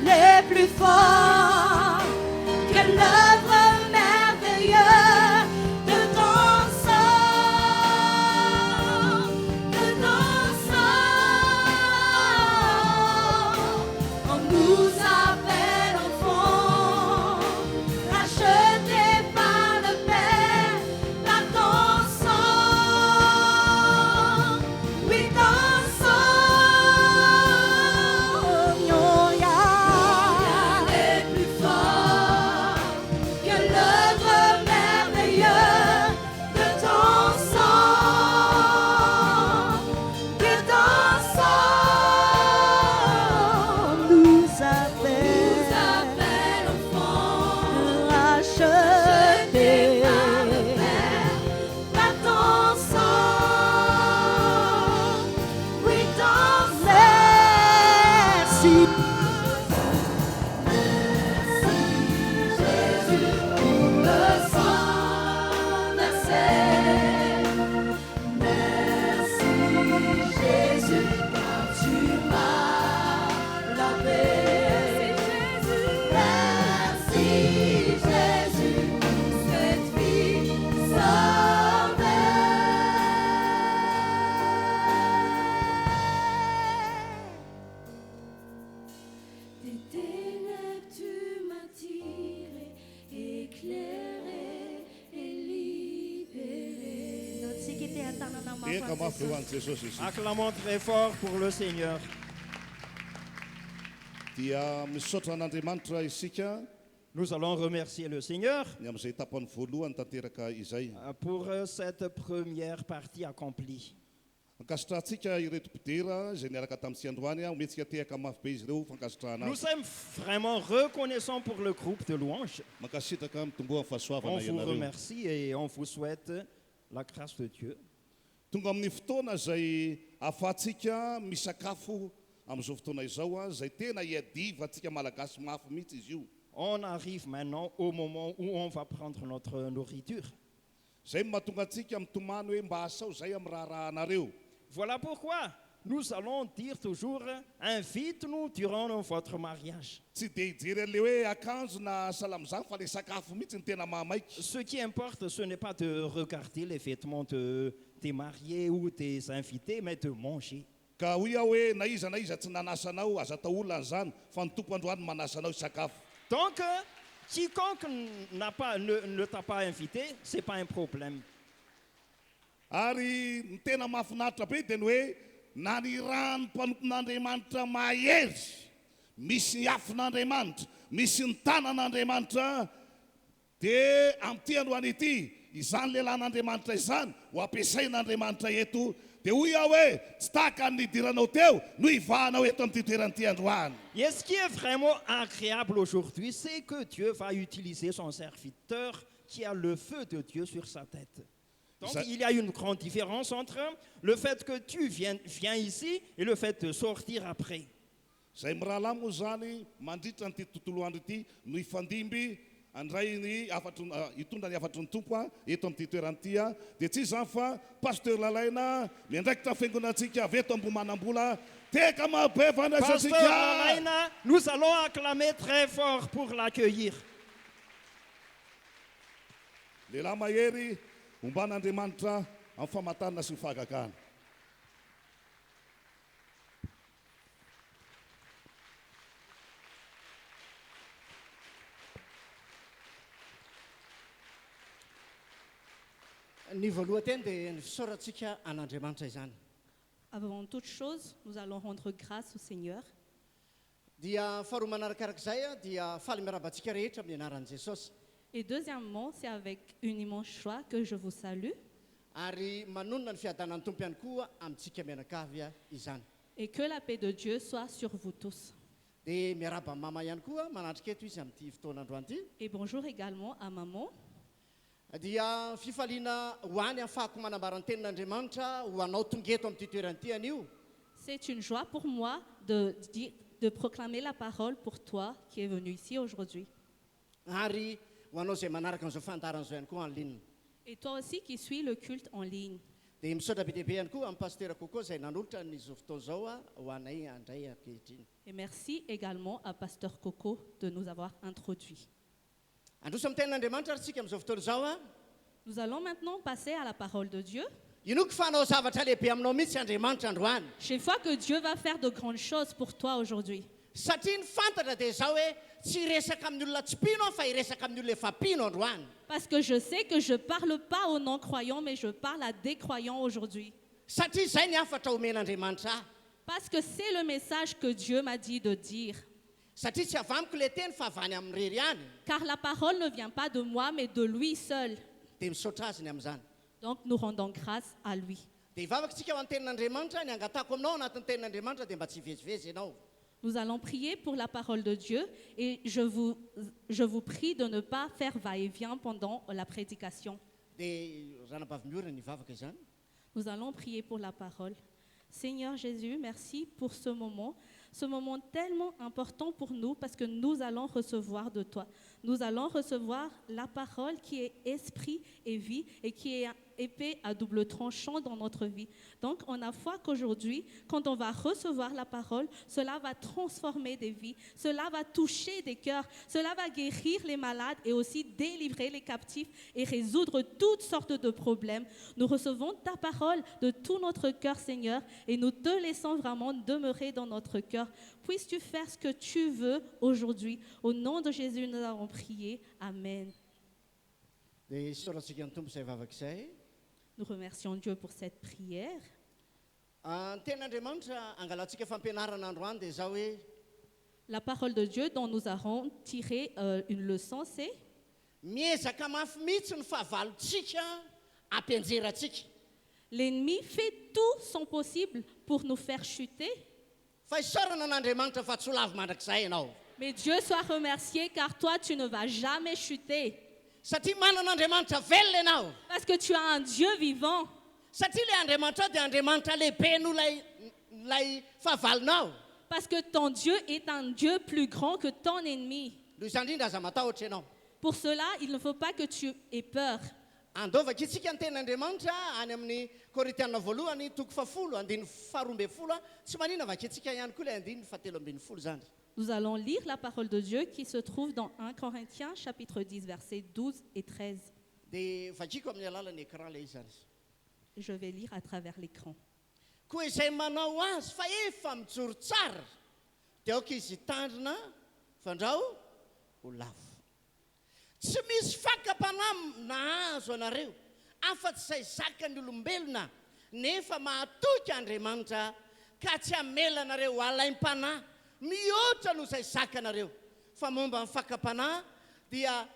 n'est plus fort que l'œuvre merveilleuse de ton sang, de ton sang. On nous appelle enfants, rachetés par le Père, par ton sang. Oui, ton sang. Acclamons très fort pour le Seigneur. Nous allons remercier le Seigneur pour cette première partie accomplie. Nous sommes vraiment reconnaissants pour le groupe de louanges. On vous remercie et on vous souhaite la grâce de Dieu. On arrive maintenant au moment où on va prendre notre nourriture. Voilà pourquoi nous allons dire toujours, invite-nous durant votre mariage. Ce qui importe, ce n'est pas de regarder les vêtements de tes mariés ou tes invités, mais de manger. Donc, quiconque ne t'a pas invité, ce n'est pas un problème. Ary tena mahafinaritra be dia ny hoe na ny ranom-panompon'Andriamanitra mahery, misy ny afin'Andriamanitra, misy ny tanan'Andriamanitra, dia amin'ity androany ity, izany lehilahin'Andriamanitra izany ho ampiasain'Andriamanitra eto, dia hoy aho hoe tsy tahaka ny nidiranao teo no ivahanao eto amin'ity toeran'ity androany. Et ce qui est vraiment agréable aujourd'hui, c'est que Dieu va utiliser son serviteur qui a le feu de Dieu sur sa tête. Donc il y a une grande différence entre le fait que tu viens ici et le fait de sortir après. Zay mirahalahy moa zany mandritra n'ity tontolo andro ity no ifandimby andray ny hitondra ny afatry ny tompo eto amin'ity toeran'ity dia tsy zany fa pasteur Lalaina miandraikitra fiangonantsika avy eto Ambohimanambola teka mabe fandraisantsika. Pasteur Lalaina, nous allons acclamer très fort pour l'accueillir. Lehilahy mahery omban'Andriamanitra amin'ny famantarana sy ny fahagagana. Ny voalohany dia ny fisoratsika an'Andriamanitra izany. Avant toute chose, nous allons rendre grâce au Seigneur. Dia faharoa manarakarak'izay dia faly miarabantsika rehetra amin'ny anaran'i Jesosy. Et deuxièmement, c'est avec une immense joie que je vous salue. Ary manonona ny fiadanan'ny Tompo ihany koa amintsika mianakavy izany. Et que la paix de Dieu soit sur vous tous. Dia miaraba amin'ny mama ihany koa manatrika eto izy amin'ity fotoanandroany ity. Et bonjour également à maman. Dia fifaliana ho any ahafahako manambara ny tenin'Andriamanitra ho anao tonga eto amin'ity toerany anio. C'est une joie pour moi de proclamer la parole pour toi qui es venu ici aujourd'hui. Ary ho anao zay manaraka an'izao fandaran'izao ihany koa en ligne. Et toi aussi qui suis le culte en ligne. Dia misaotra be dehibe ihany koa amin'ny pasteur Coco zay nanolotra nyzao fotoana izao ho anay andray ankehitriny. Et merci également à pasteur Coco de nous avoir introduits. Androso amin'ny tenin'Andriamanitra ary tsika amin'izao fotoana izao. Nous allons maintenant passer à la parole de Dieu. Inoko fanao zavatra lehibe aminao mihitsy Andriamanitra androany. Je vois que Dieu va faire de grandes choses pour toi aujourd'hui. Satria ny fantatra dia zao hoe tsy resaka amin'ny olona tsy pino fa iresaka amin'ny olona efa pino androany. Parce que je sais que je ne parle pas aux non-croyants, mais je parle à des croyants aujourd'hui. Satria izay ny afatra omen'Andriamanitra. Parce que c'est le message que Dieu m'a dit de dire. Satria tsy avy amiko le teny fa avy any amin'ny rery ihany. Car la parole ne vient pas de moi, mais de lui seul. Dia misaotra azy ny amin'izany. Donc nous rendons grâce à lui. Dia hivavaka tsika ho an'ny tenin'Andriamanitra ny angatahako aminao anatin'ny tenin'Andriamanitra dia mba tsy hivezivezy ianao. Nous allons prier pour la parole de Dieu et je vous prie de ne pas faire va-et-vient pendant la prédication. Nous allons prier pour la parole. Seigneur Jésus, merci pour ce moment tellement important pour nous parce que nous allons recevoir de toi. Nous allons recevoir la parole qui est esprit et vie et qui est épée à double tranchant dans notre vie. Donc on a foi qu'aujourd'hui, quand on va recevoir la parole, cela va transformer des vies, cela va toucher des cœurs, cela va guérir les malades et aussi délivrer les captifs et résoudre toutes sortes de problèmes. Nous recevons ta parole de tout notre cœur, Seigneur, et nous te laissons vraiment demeurer dans notre cœur. Puisses-tu faire ce que tu veux aujourd'hui. Au nom de Jésus, nous avons prié. Amen. Nous remercions Dieu pour cette prière. La parole de Dieu dont nous avons tiré une leçon, c'est l'ennemi fait tout son possible pour nous faire chuter. Mais Dieu soit remercié car toi tu ne vas jamais chuter. Parce que tu as un Dieu vivant. Parce que ton Dieu est un Dieu plus grand que ton ennemi. Pour cela, il ne faut pas que tu aies peur. Nous allons lire la parole de Dieu qui se trouve dans 1 Corinthiens chapitre 10 versets 12 et 13. Je vais lire à travers l'écran. Tsy misy fakam-panamo nahazo anareo afa-tsy izay zakany olombelona nefa mahatoky Andriamanitra ka tsy hamela anareo alaim-panahy mihoatra noho izay zakanareo fa momba ny fakam-panahy dia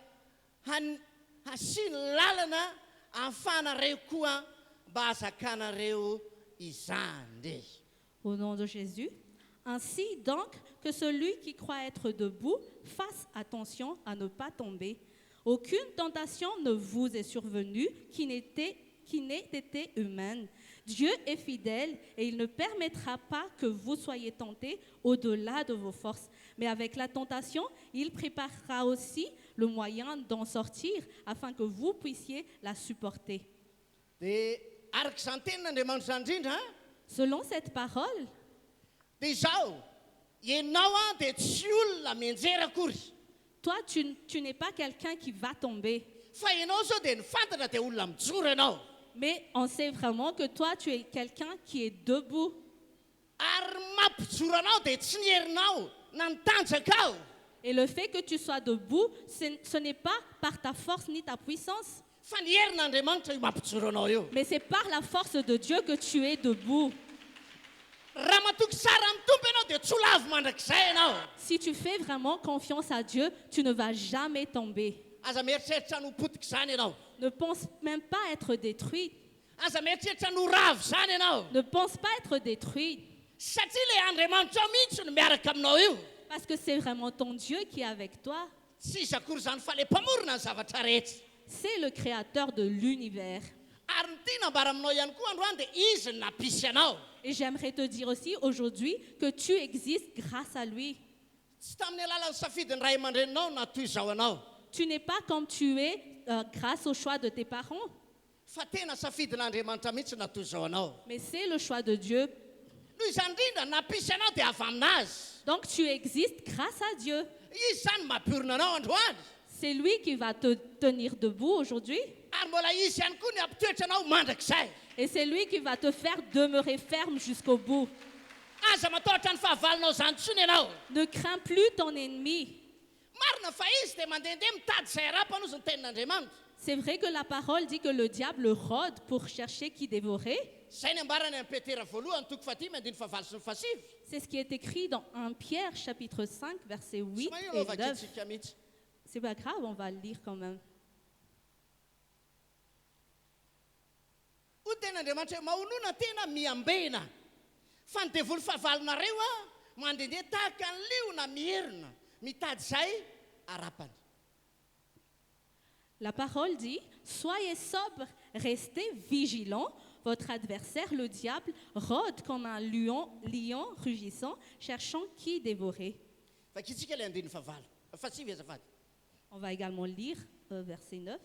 hasiany lalana ahafahanareo koa mba hazakanareo izany. Au nom de Jésus. Ainsi donc que celui qui croit être debout fasse attention à ne pas tomber. Aucune tentation ne vous est survenue qui n'ait été humaine. Dieu est fidèle et il ne permettra pas que vous soyez tentés au-delà de vos forces. Mais avec la tentation, il préparera aussi le moyen d'en sortir afin que vous puissiez la supporter. Selon cette parole, toi, tu n'es pas quelqu'un qui va tomber. Mais on sait vraiment que toi, tu es quelqu'un qui est debout. Et le fait que tu sois debout, ce n'est pas par ta force ni ta puissance. Mais c'est par la force de Dieu que tu es debout. Si tu fais vraiment confiance à Dieu, tu ne vas jamais tomber. Ne pense même pas être détruit. Ne pense pas être détruit. Parce que c'est vraiment ton Dieu qui est avec toi. C'est le créateur de l'univers. Et j'aimerais te dire aussi aujourd'hui que tu existes grâce à lui. Tu n'es pas comme tu es grâce au choix de tes parents. Mais c'est le choix de Dieu. Donc tu existes grâce à Dieu. C'est lui qui va te tenir debout aujourd'hui. Et c'est lui qui va te faire demeurer ferme jusqu'au bout. Ne crains plus ton ennemi. C'est vrai que la parole dit que le diable rôde pour chercher qui dévorer. C'est ce qui est écrit dans 1 Pierre chapitre 5 versets 8 et 9. C'est pas grave, on va le lire quand même. La parole dit, soyez sobres, restez vigilants. Votre adversaire, le diable, rôde comme un lion rugissant, cherchant qui dévorer. On va également lire verset 9.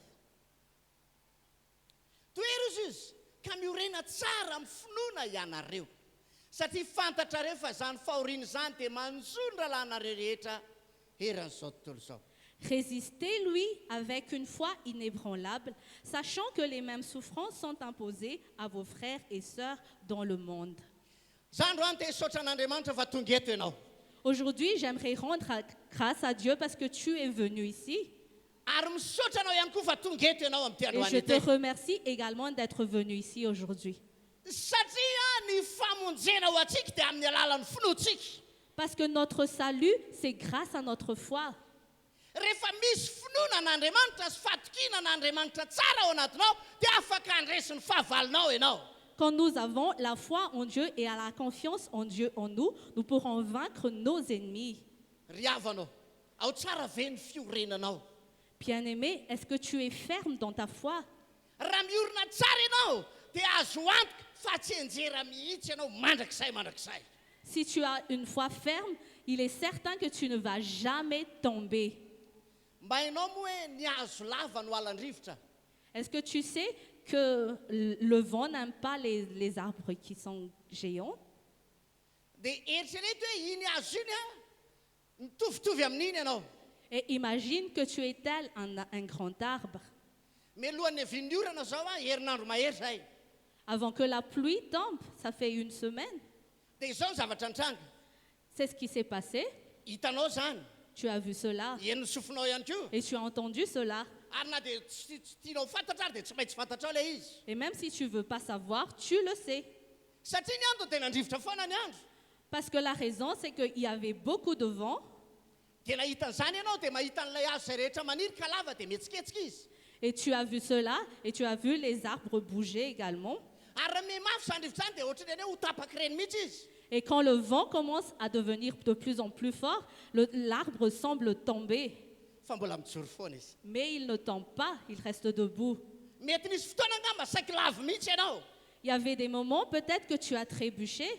Résistez-lui avec une foi inébranlable, sachant que les mêmes souffrances sont imposées à vos frères et sœurs dans le monde. Aujourd'hui, j'aimerais rendre grâce à Dieu parce que tu es venu ici. Et je te remercie également d'être venu ici aujourd'hui. Parce que notre salut, c'est grâce à notre foi. Quand nous avons la foi en Dieu et la confiance en Dieu en nous, nous pourrons vaincre nos ennemis. Bien-aimé, est-ce que tu es ferme dans ta foi? Si tu as une foi ferme, il est certain que tu ne vas jamais tomber. Est-ce que tu sais que le vent n'aime pas les arbres qui sont géants? Et imagine que tu es tel un grand arbre. Avant que la pluie tombe, ça fait une semaine. C'est ce qui s'est passé. Tu as vu cela. Et tu as entendu cela. Et même si tu ne veux pas savoir, tu le sais. Parce que la raison, c'est qu'il y avait beaucoup de vent. Et tu as vu cela, et tu as vu les arbres bouger également. Et quand le vent commence à devenir de plus en plus fort, l'arbre semble tomber. Mais il ne tombe pas, il reste debout. Il y avait des moments peut-être que tu as trébuché.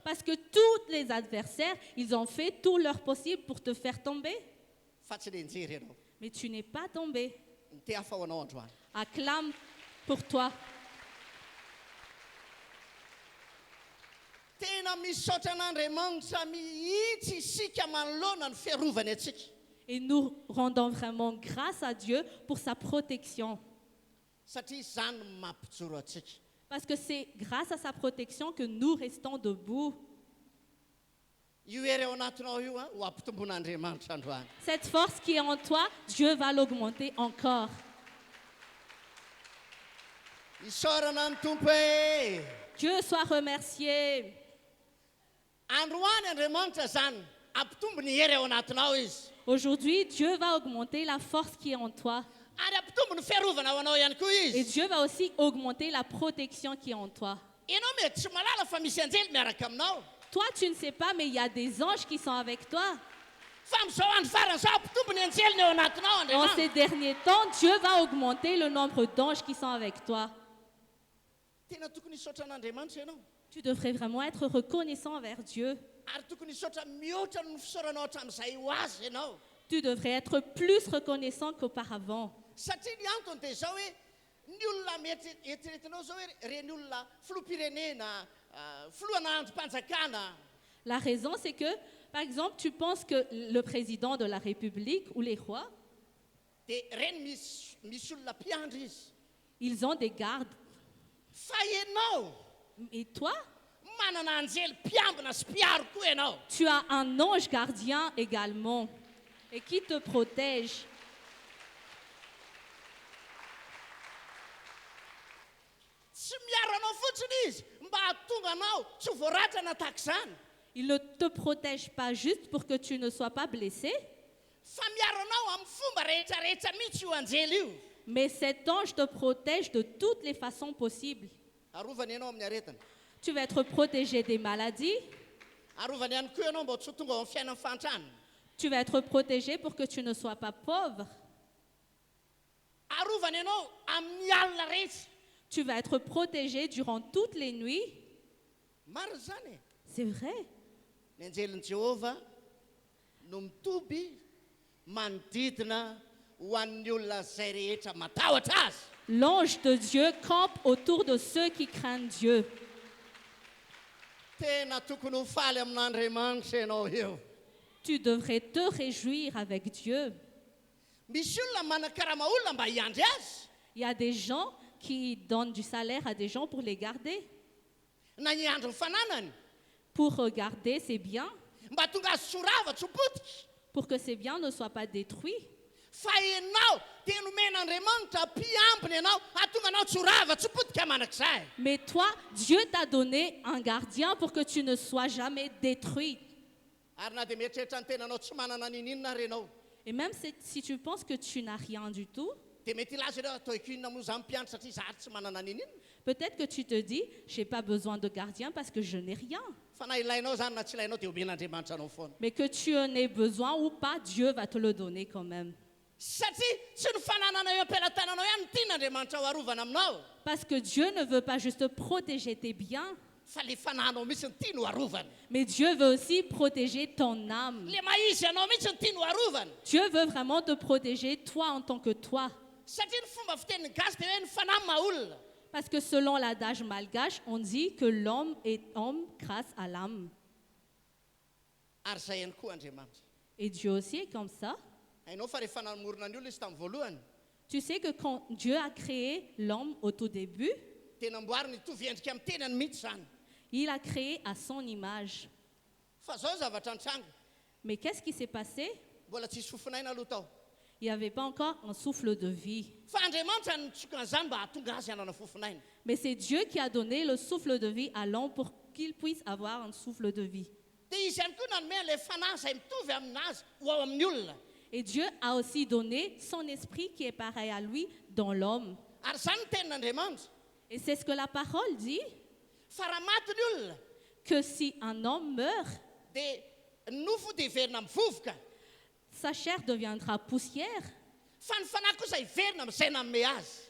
Parce que tous les adversaires, ils ont fait tout leur possible pour te faire tomber. Mais tu n'es pas tombé. Acclame pour toi. Et nous rendons vraiment grâce à Dieu pour sa protection. Parce que c'est grâce à sa protection que nous restons debout. Cette force qui est en toi, Dieu va l'augmenter encore. Dieu soit remercié. Aujourd'hui, Dieu va augmenter la force qui est en toi. Et Dieu va aussi augmenter la protection qui est en toi. Toi, tu ne sais pas, mais il y a des anges qui sont avec toi. En ces derniers temps, Dieu va augmenter le nombre d'anges qui sont avec toi. Tu devrais vraiment être reconnaissant envers Dieu. Tu devrais être plus reconnaissant qu'auparavant. La raison, c'est que, par exemple, tu penses que le président de la République ou les rois, ils ont des gardes. Et toi, tu as un ange gardien également et qui te protège. Il ne te protège pas juste pour que tu ne sois pas blessé. Mais cet ange te protège de toutes les façons possibles. Tu vas être protégé des maladies. Tu vas être protégé pour que tu ne sois pas pauvre. Tu vas être protégé durant toutes les nuits. C'est vrai. L'ange de Dieu campe autour de ceux qui craignent Dieu. Tu devrais te réjouir avec Dieu. Il y a des gens qui donnent du salaire à des gens pour les garder. Pour regarder, c'est bien. pour que ces biens ne soient pas détruits. Mais toi, Dieu t'a donné un gardien pour que tu ne sois jamais détruit. Et même si tu penses que tu n'as rien du tout, peut-être que tu te dis, je n'ai pas besoin de gardien parce que je n'ai rien. Mais que tu en aies besoin ou pas, Dieu va te le donner quand même. Parce que Dieu ne veut pas juste protéger tes biens, mais Dieu veut aussi protéger ton âme. Dieu veut vraiment te protéger toi en tant que toi. Parce que selon l'adage malgache, on dit que l'homme est homme grâce à l'âme. Et Dieu aussi est comme ça. Tu sais que quand Dieu a créé l'homme au tout début, il a créé à son image. Mais qu'est-ce qui s'est passé? Il n'y avait pas encore un souffle de vie. Mais c'est Dieu qui a donné le souffle de vie à l'homme pour qu'il puisse avoir un souffle de vie. Et Dieu a aussi donné son esprit qui est pareil à lui dans l'homme. Et c'est ce que la parole dit, que si un homme meurt, sa chair deviendra poussière,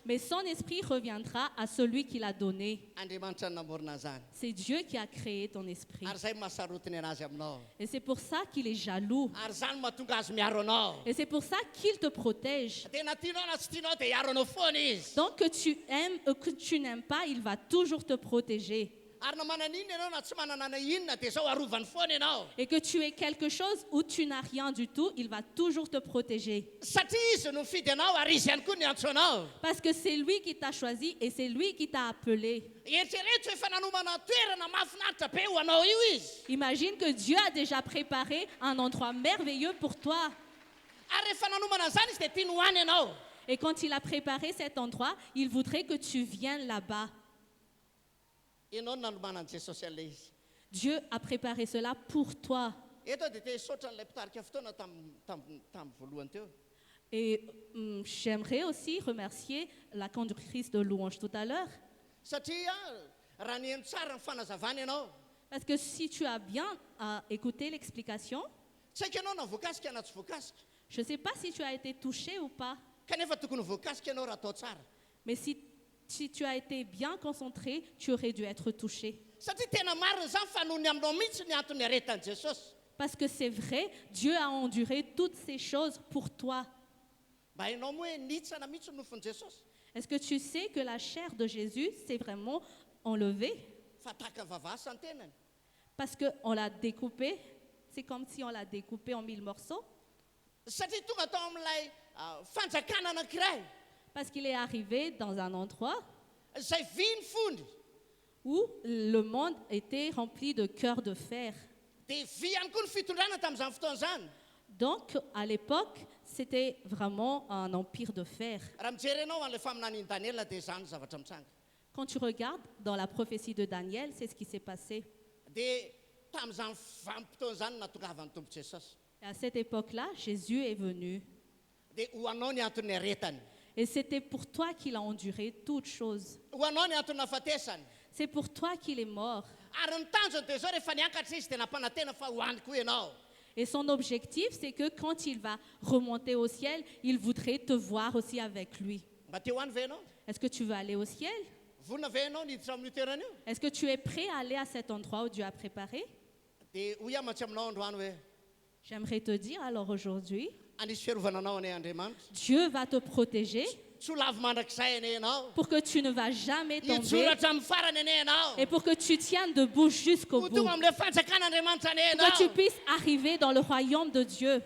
mais son esprit reviendra à celui qui l'a donné. C'est Dieu qui a créé ton esprit. Et c'est pour ça qu'il est jaloux. Et c'est pour ça qu'il te protège. Donc que tu aimes ou que tu n'aimes pas, il va toujours te protéger. Et que tu aies quelque chose ou tu n'as rien du tout, il va toujours te protéger. Parce que c'est lui qui t'a choisi et c'est lui qui t'a appelé. Imagine que Dieu a déjà préparé un endroit merveilleux pour toi. Et quand il a préparé cet endroit, il voudrait que tu viennes là-bas. Dieu a préparé cela pour toi. Et j'aimerais aussi remercier la conductrice de louange tout à l'heure. Parce que si tu as bien écouté l'explication, je ne sais pas si tu as été touché ou pas. Mais si tu as été bien concentré, tu aurais dû être touché. Parce que c'est vrai, Dieu a enduré toutes ces choses pour toi. Est-ce que tu sais que la chair de Jésus s'est vraiment enlevée? Parce qu'on l'a découpé, c'est comme si on l'a découpé en 1000 morceaux. Parce qu'il est arrivé dans un endroit où le monde était rempli de cœurs de fer. Donc, à l'époque, c'était vraiment un empire de fer. Quand tu regardes dans la prophétie de Daniel, c'est ce qui s'est passé. Et à cette époque-là, Jésus est venu. Et c'était pour toi qu'il a enduré toutes choses. C'est pour toi qu'il est mort. Et son objectif, c'est que quand il va remonter au ciel, il voudrait te voir aussi avec lui. Est-ce que tu veux aller au ciel? Est-ce que tu es prêt à aller à cet endroit où Dieu a préparé? J'aimerais te dire alors aujourd'hui, Dieu va te protéger pour que tu ne vas jamais tomber et pour que tu tiennes debout jusqu'au bout, pour que tu puisses arriver dans le royaume de Dieu.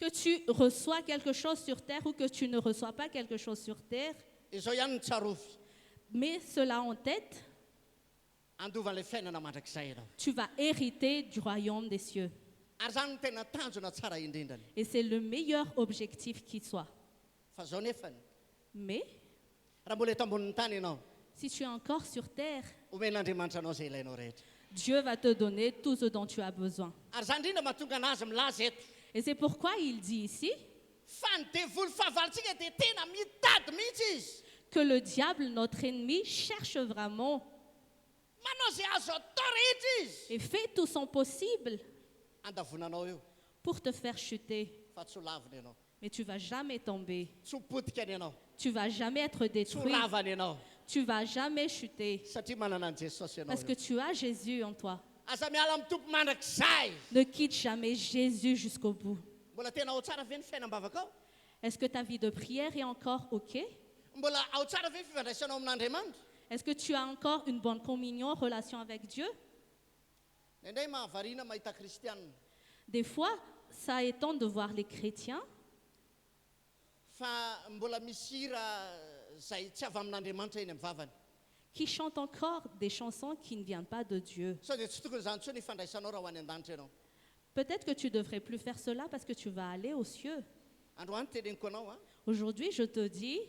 Que tu reçois quelque chose sur terre ou que tu ne reçois pas quelque chose sur terre. Mais cela en tête, tu vas hériter du royaume des cieux. Et c'est le meilleur objectif qui soit. Mais si tu es encore sur terre, Dieu va te donner tout ce dont tu as besoin. Et c'est pourquoi il dit ici que le diable, notre ennemi, cherche vraiment et fait tout son possible pour te faire chuter. Mais tu ne vas jamais tomber. Tu ne vas jamais être détruit. Tu ne vas jamais chuter. Parce que tu as Jésus en toi. Ne quitte jamais Jésus jusqu'au bout. Est-ce que ta vie de prière est encore OK? Est-ce que tu as encore une bonne communion, relation avec Dieu? Des fois, ça étonne de voir les chrétiens qui chantent encore des chansons qui ne viennent pas de Dieu. Peut-être que tu ne devrais plus faire cela parce que tu vas aller aux cieux. Aujourd'hui, je te dis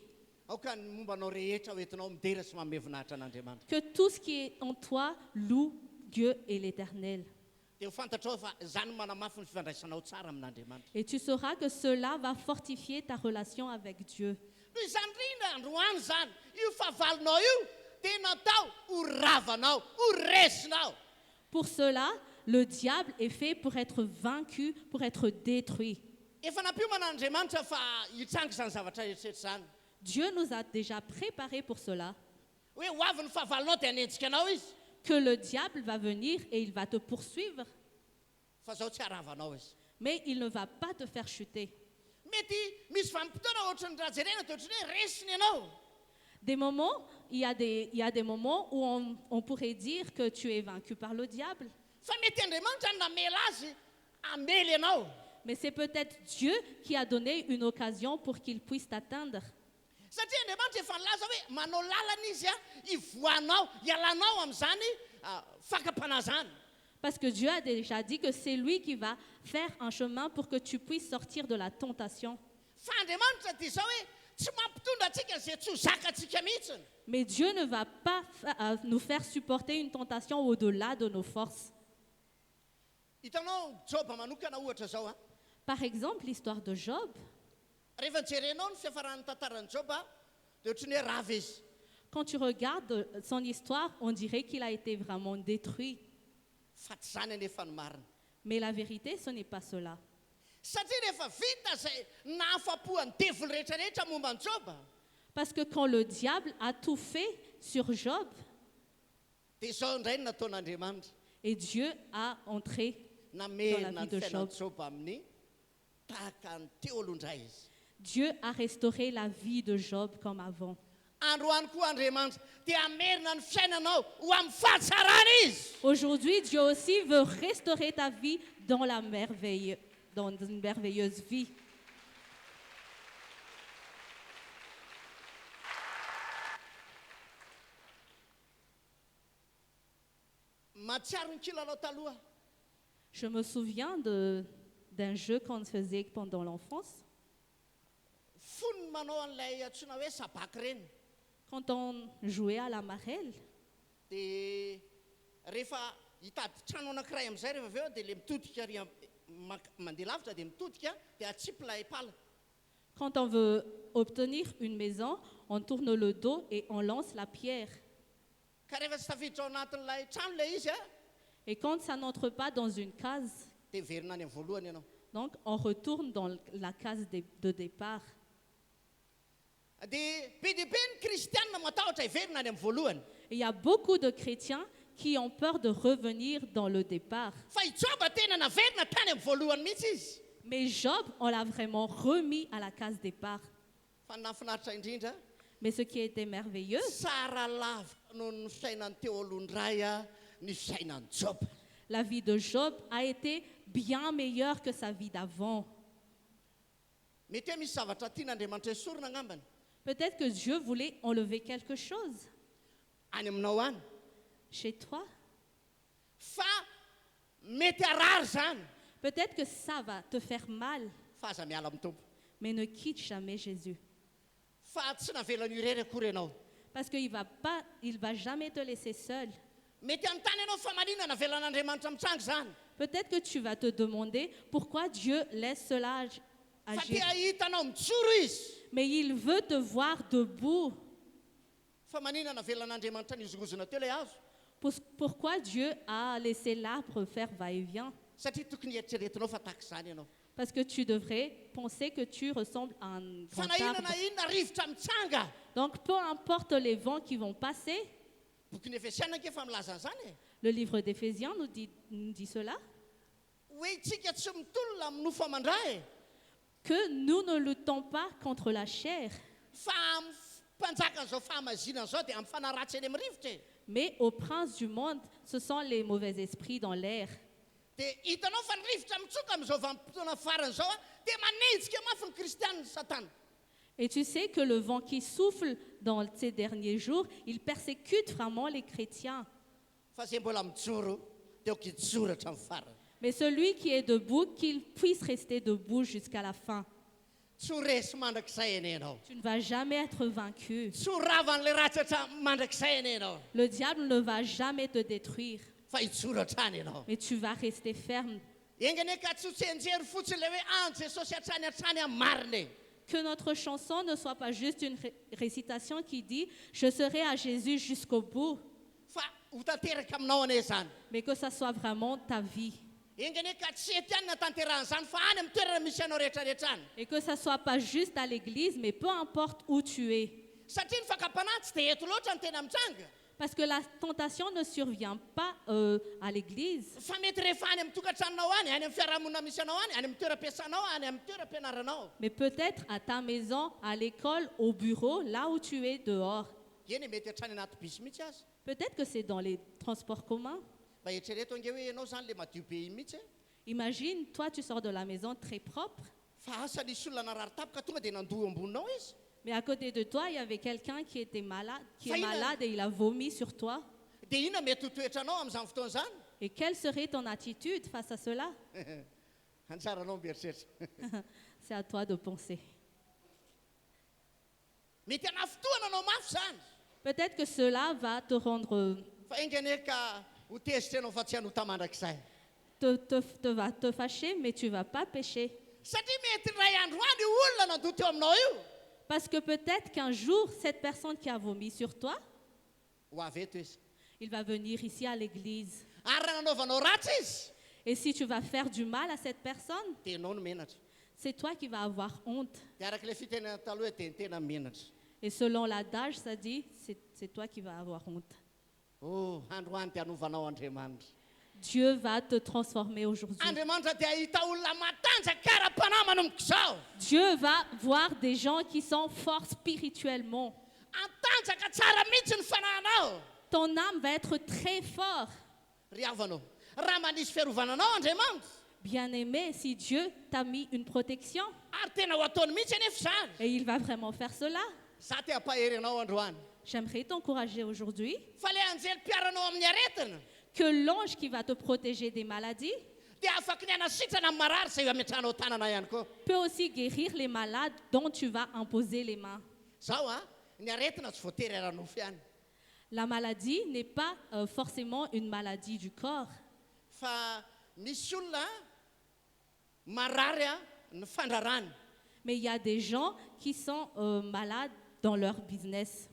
que tout ce qui est en toi loue Dieu et l'Éternel. Et tu sauras que cela va fortifier ta relation avec Dieu. Pour cela, le diable est fait pour être vaincu, pour être détruit. Dieu nous a déjà préparés pour cela. Que le diable va venir et il va te poursuivre. Mais il ne va pas te faire chuter. Des moments, il y a des moments où on pourrait dire que tu es vaincu par le diable. Mais c'est peut-être Dieu qui a donné une occasion pour qu'il puisse t'atteindre. Parce que Dieu a déjà dit que c'est lui qui va faire un chemin pour que tu puisses sortir de la tentation. Mais Dieu ne va pas nous faire supporter une tentation au-delà de nos forces. Par exemple, l'histoire de Job. Quand tu regardes son histoire, on dirait qu'il a été vraiment détruit. Mais la vérité, ce n'est pas cela. Parce que quand le diable a tout fait sur Job, et Dieu a entré dans la vie de Job. Dieu a restauré la vie de Job comme avant. Aujourd'hui, Dieu aussi veut restaurer ta vie dans une merveilleuse vie. Je me souviens d'un jeu qu'on faisait pendant l'enfance. Quand on jouait à la marelle, quand on veut obtenir une maison, on tourne le dos et on lance la pierre. Et quand ça n'entre pas dans une case, donc on retourne dans la case de départ. Il y a beaucoup de chrétiens qui ont peur de revenir dans le départ. Mais Job, on l'a vraiment remis à la case départ. Mais ce qui était merveilleux, la vie de Job a été bien meilleure que sa vie d'avant. Peut-être que Dieu voulait enlever quelque chose chez toi. Peut-être que ça va te faire mal. Mais ne quitte jamais Jésus. Parce qu'il ne va jamais te laisser seul. Peut-être que tu vas te demander pourquoi Dieu laisse cela agir. Mais il veut te voir debout. Pourquoi Dieu a laissé l'arbre faire va-et-vient? Parce que tu devrais penser que tu ressembles à un grand arbre. Donc peu importe les vents qui vont passer, le livre d'Éphésiens nous dit cela, que nous ne luttons pas contre la chair, mais au prince du monde, ce sont les mauvais esprits dans l'air. Et tu sais que le vent qui souffle dans ces derniers jours, il persécute vraiment les chrétiens. Mais celui qui est debout, qu'il puisse rester debout jusqu'à la fin. Tu ne vas jamais être vaincu. Le diable ne va jamais te détruire. Mais tu vas rester ferme. Que notre chanson ne soit pas juste une récitation qui dit « Je serai à Jésus jusqu'au bout ». Mais que ça soit vraiment ta vie. Et que ça ne soit pas juste à l'église, mais peu importe où tu es. Parce que la tentation ne survient pas à l'église. Mais peut-être à ta maison, à l'école, au bureau, là où tu es dehors. Peut-être que c'est dans les transports communs. Imagine, toi tu sors de la maison très propre. Mais à côté de toi, il y avait quelqu'un qui est malade et il a vomi sur toi. Et quelle serait ton attitude face à cela? C'est à toi de penser. Peut-être que cela va te rendre... va te fâcher, mais tu ne vas pas pécher. Parce que peut-être qu'un jour, cette personne qui a vomi sur toi, il va venir ici à l'église. Et si tu vas faire du mal à cette personne, c'est toi qui vas avoir honte. Et selon l'adage, ça dit, c'est toi qui vas avoir honte. Dieu va te transformer aujourd'hui. Dieu va voir des gens qui sont forts spirituellement. Ton âme va être très forte. Bien-aimé, si Dieu t'a mis une protection, et il va vraiment faire cela. J'aimerais t'encourager aujourd'hui que l'ange qui va te protéger des maladies peut aussi guérir les malades dont tu vas imposer les mains. La maladie n'est pas forcément une maladie du corps. Mais il y a des gens qui sont malades dans leur business.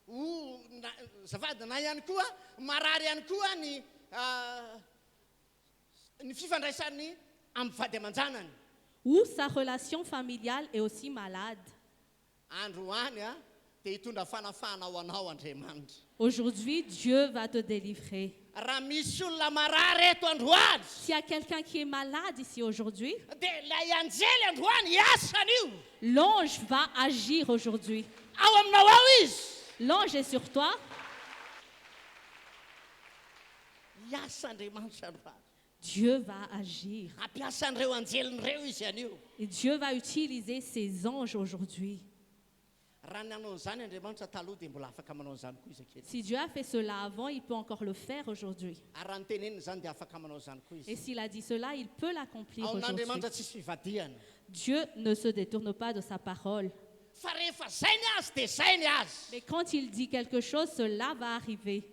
Ou sa relation familiale est aussi malade. Aujourd'hui, Dieu va te délivrer. S'il y a quelqu'un qui est malade ici aujourd'hui, l'ange va agir aujourd'hui. L'ange est sur Dieu va agir. Et Dieu va utiliser ses anges aujourd'hui. Si Dieu a fait cela avant, il peut encore le faire aujourd'hui. Et s'il a dit cela, il peut l'accomplir aujourd'hui. Dieu ne se détourne pas de sa parole. Mais quand il dit quelque chose, cela va arriver.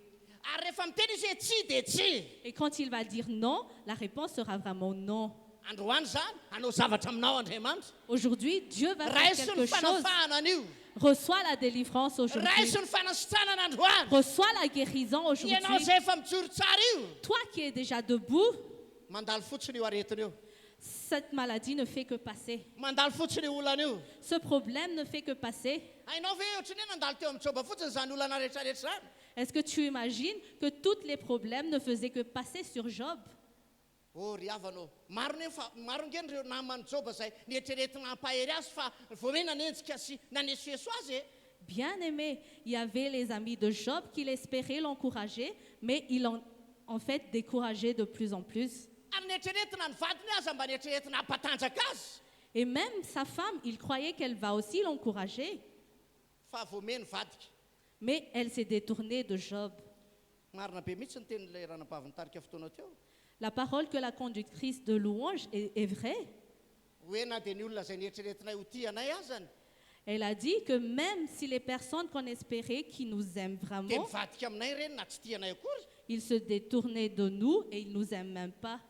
Et quand il va dire non, la réponse sera vraiment non. Aujourd'hui, Dieu va faire quelque chose. Reçois la délivrance aujourd'hui. Reçois la guérison aujourd'hui. Toi qui es déjà debout, cette maladie ne fait que passer. Ce problème ne fait que passer. Est-ce que tu imagines que tous les problèmes ne faisaient que passer sur Job? Bien aimé, il y avait les amis de Job qui l'espéraient l'encourager, mais ils l'ont en fait découragé de plus en plus. Et même sa femme, il croyait qu'elle va aussi l'encourager. Mais elle s'est détournée de Job. La parole que la conductrice de louange est vraie. Elle a dit que même si les personnes qu'on espérait qui nous aiment vraiment, ils se détournaient de nous et ils ne nous aiment même pas.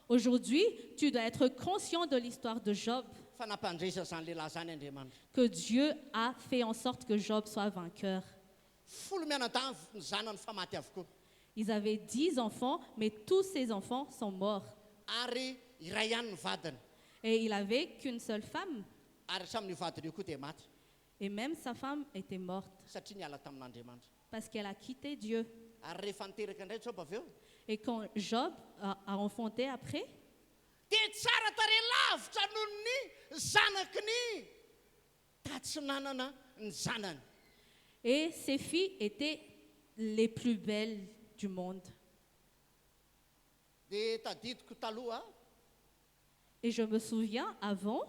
Aujourd'hui, tu dois être conscient de l'histoire de Job. Que Dieu a fait en sorte que Job soit vainqueur. Ils avaient 10 enfants, mais tous ces enfants sont morts. Et il n'avait qu'une seule femme. Et même sa femme était morte. Parce qu'elle a quitté Dieu. Et quand Job a enfanté après, et ses filles étaient les plus belles du monde. Et je me souviens avant,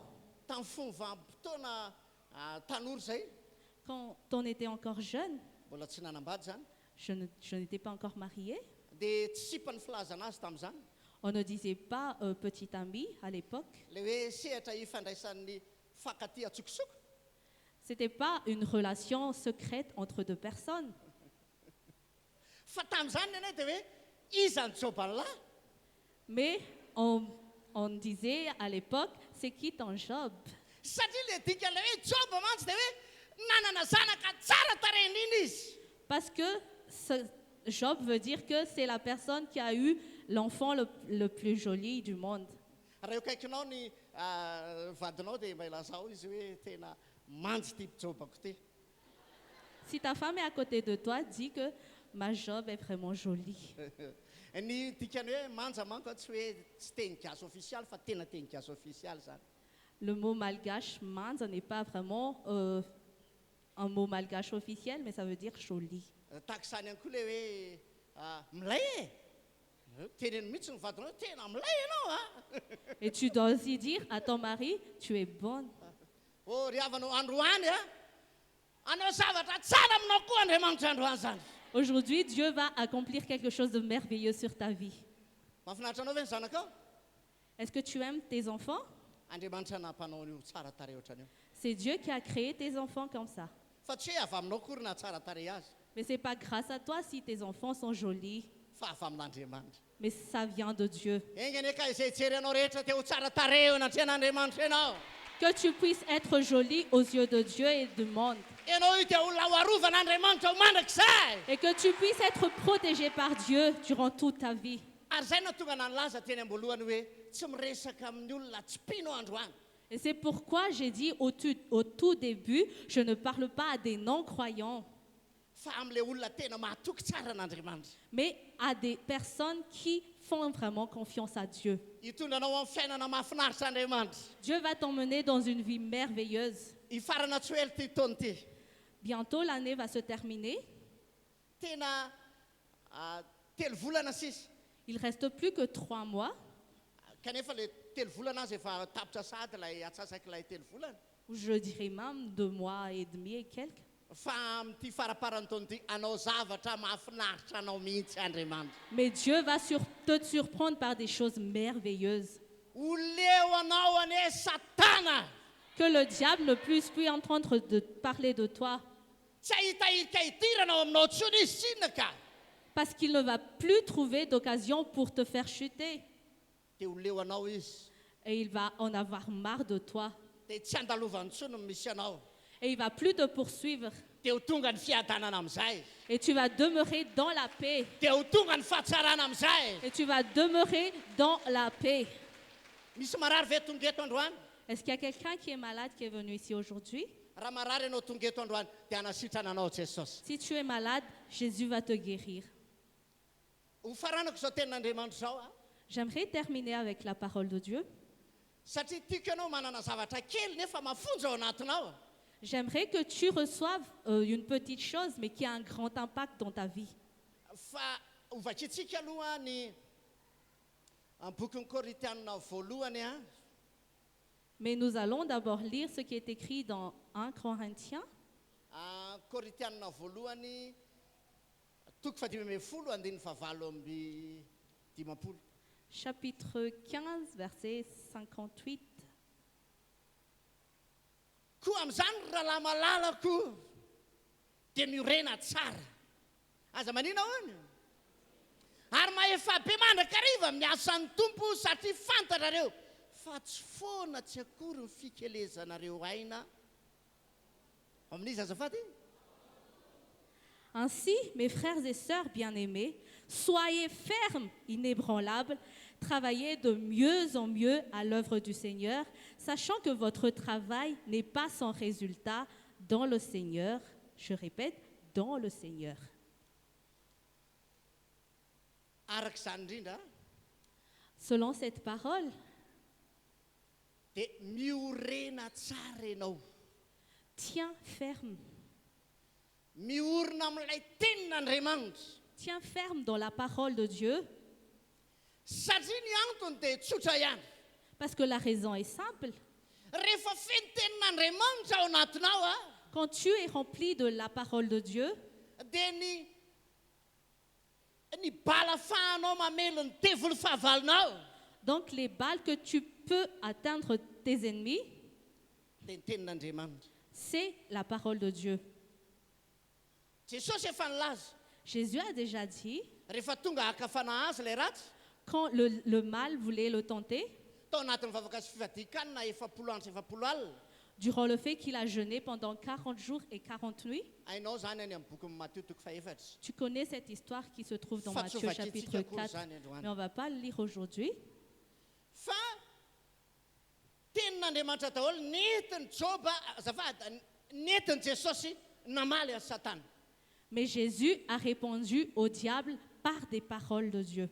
quand on était encore jeune, je n'étais pas encore mariée. On ne disait pas petit ami à l'époque. Ce n'était pas une relation secrète entre deux personnes. Mais on disait à l'époque, c'est qui ton Job? Parce que Job veut dire que c'est la personne qui a eu l'enfant le plus joli du monde. Si ta femme est à côté de toi, dis que ma Job est vraiment jolie. Le mot malgache, manza, n'est pas vraiment un mot malgache officiel, mais ça veut dire joli. Et tu dois aussi dire à ton mari, tu es bonne. Aujourd'hui, Dieu va accomplir quelque chose de merveilleux sur ta vie. Est-ce que tu aimes tes enfants? C'est Dieu qui a créé tes enfants comme ça. Mais ce n'est pas grâce à toi si tes enfants sont jolis. Mais ça vient de Dieu. Que tu puisses être joli aux yeux de Dieu et du monde. Et que tu puisses être protégé par Dieu durant toute ta vie. Et c'est pourquoi j'ai dit au tout début, je ne parle pas à des non-croyants, mais à des personnes qui font vraiment confiance à Dieu. Dieu va t'emmener dans une vie merveilleuse. Bientôt, l'année va se terminer. telo volana sisa. Il reste plus que 3 mois. Kanefa le telo volana azy efa tapitra sady ilay atsasaky ilay telo volana. Je dirais même 2 mois et demi et quelques. Fa am'ty faraparany taon'ity anao zavatra mahafinaritra anao mihitsy Andriamanitra. Mais Dieu va te surprendre par des choses merveilleuses. Ho leo anao ane Satana. Que le diable ne puisse plus entendre de parler de toi. Tsy ahitahita idiranao aminao tsony izy tsinona ka. Parce qu'il ne va plus trouver d'occasion pour te faire chuter. Te ho leo anao izy. Et il va en avoir marre de toi. Te tsy andalovany tsony misy anao. Et il va plus te poursuivre. Te ho tonga ny fiadanana am'izay. Et tu vas demeurer dans la paix. Te ho tonga ny fahatsarana am'izay. Et tu vas demeurer dans la paix. Misy marary ve tonga eto androany? Est-ce qu'il y a quelqu'un qui est malade qui est venu ici aujourd'hui? Raha marary anao tonga eto androany dia hanasitrana anao Jesosy. Si tu es malade, Jésus va te guérir. Ho faranako zao tenin'Andriamanitra zao a. J'aimerais terminer avec la parole de Dieu. Satria tiako ianao manana zavatra kely nefa mafonja ao anatinao. J'aimerais que tu reçoives une petite chose, mais qui a un grand impact dans ta vie. Fa ovakitsika aloha ny bokyny Korinthiana voalohany a. Mais nous allons d'abord lire ce qui est écrit dans 1 Corinthiens. Korinthiana voalohany toko 15:50. Chapitre 15, verset 58. Koa amin'izany raha malalako dia miorena tsara. Aza manina hono. Ary mahefa be mandrakariva miasan'ny tompo satria fantatrareo fa tsy foana tsy akory ny fikelezanareo aina. Amin'izy azafady. Ainsi, mes frères et sœurs bien-aimés, soyez fermes, inébranlables, travaillez de mieux en mieux à l'œuvre du Seigneur, sachant que votre travail n'est pas sans résultat dans le Seigneur. Je répète, dans le Seigneur. Selon cette parole, tiens ferme. Tiens ferme dans la parole de Dieu. Parce que la raison est simple. Quand tu es rempli de la parole de Dieu, donc les balles que tu peux atteindre tes ennemis, c'est la parole de Dieu. Jésus a déjà dit, quand le mal voulait le tenter, durant le fait qu'il a jeûné pendant 40 jours et 40 nuits, tu connais cette histoire qui se trouve dans Matthieu chapitre 4, mais on ne va pas le lire aujourd'hui. Mais Jésus a répondu au diable par des paroles de Dieu.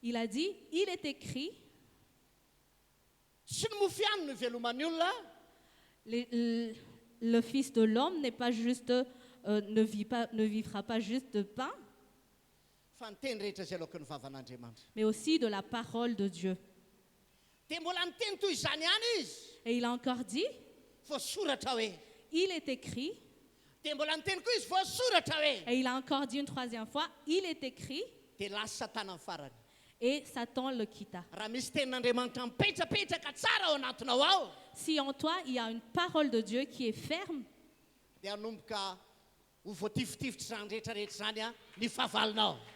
Il a dit, il est écrit, le Fils de l'homme n'est pas juste, ne vivra pas juste de pain, mais aussi de la parole de Dieu. Et il a encore dit, il est écrit, et il a encore dit une troisième fois, il est écrit, et Satan le quitta. Si en toi il y a une parole de Dieu qui est ferme,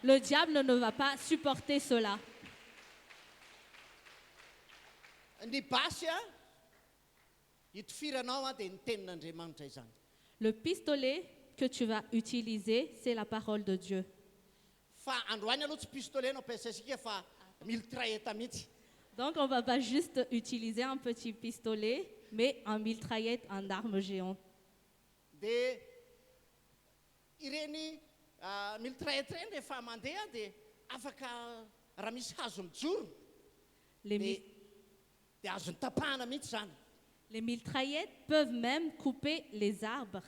le diable ne va pas supporter cela. Le pistolet que tu vas utiliser, c'est la parole de Dieu. Donc on ne va pas juste utiliser un petit pistolet, mais un mitraillette, un arme géante. Les mitraillettes peuvent même couper les arbres.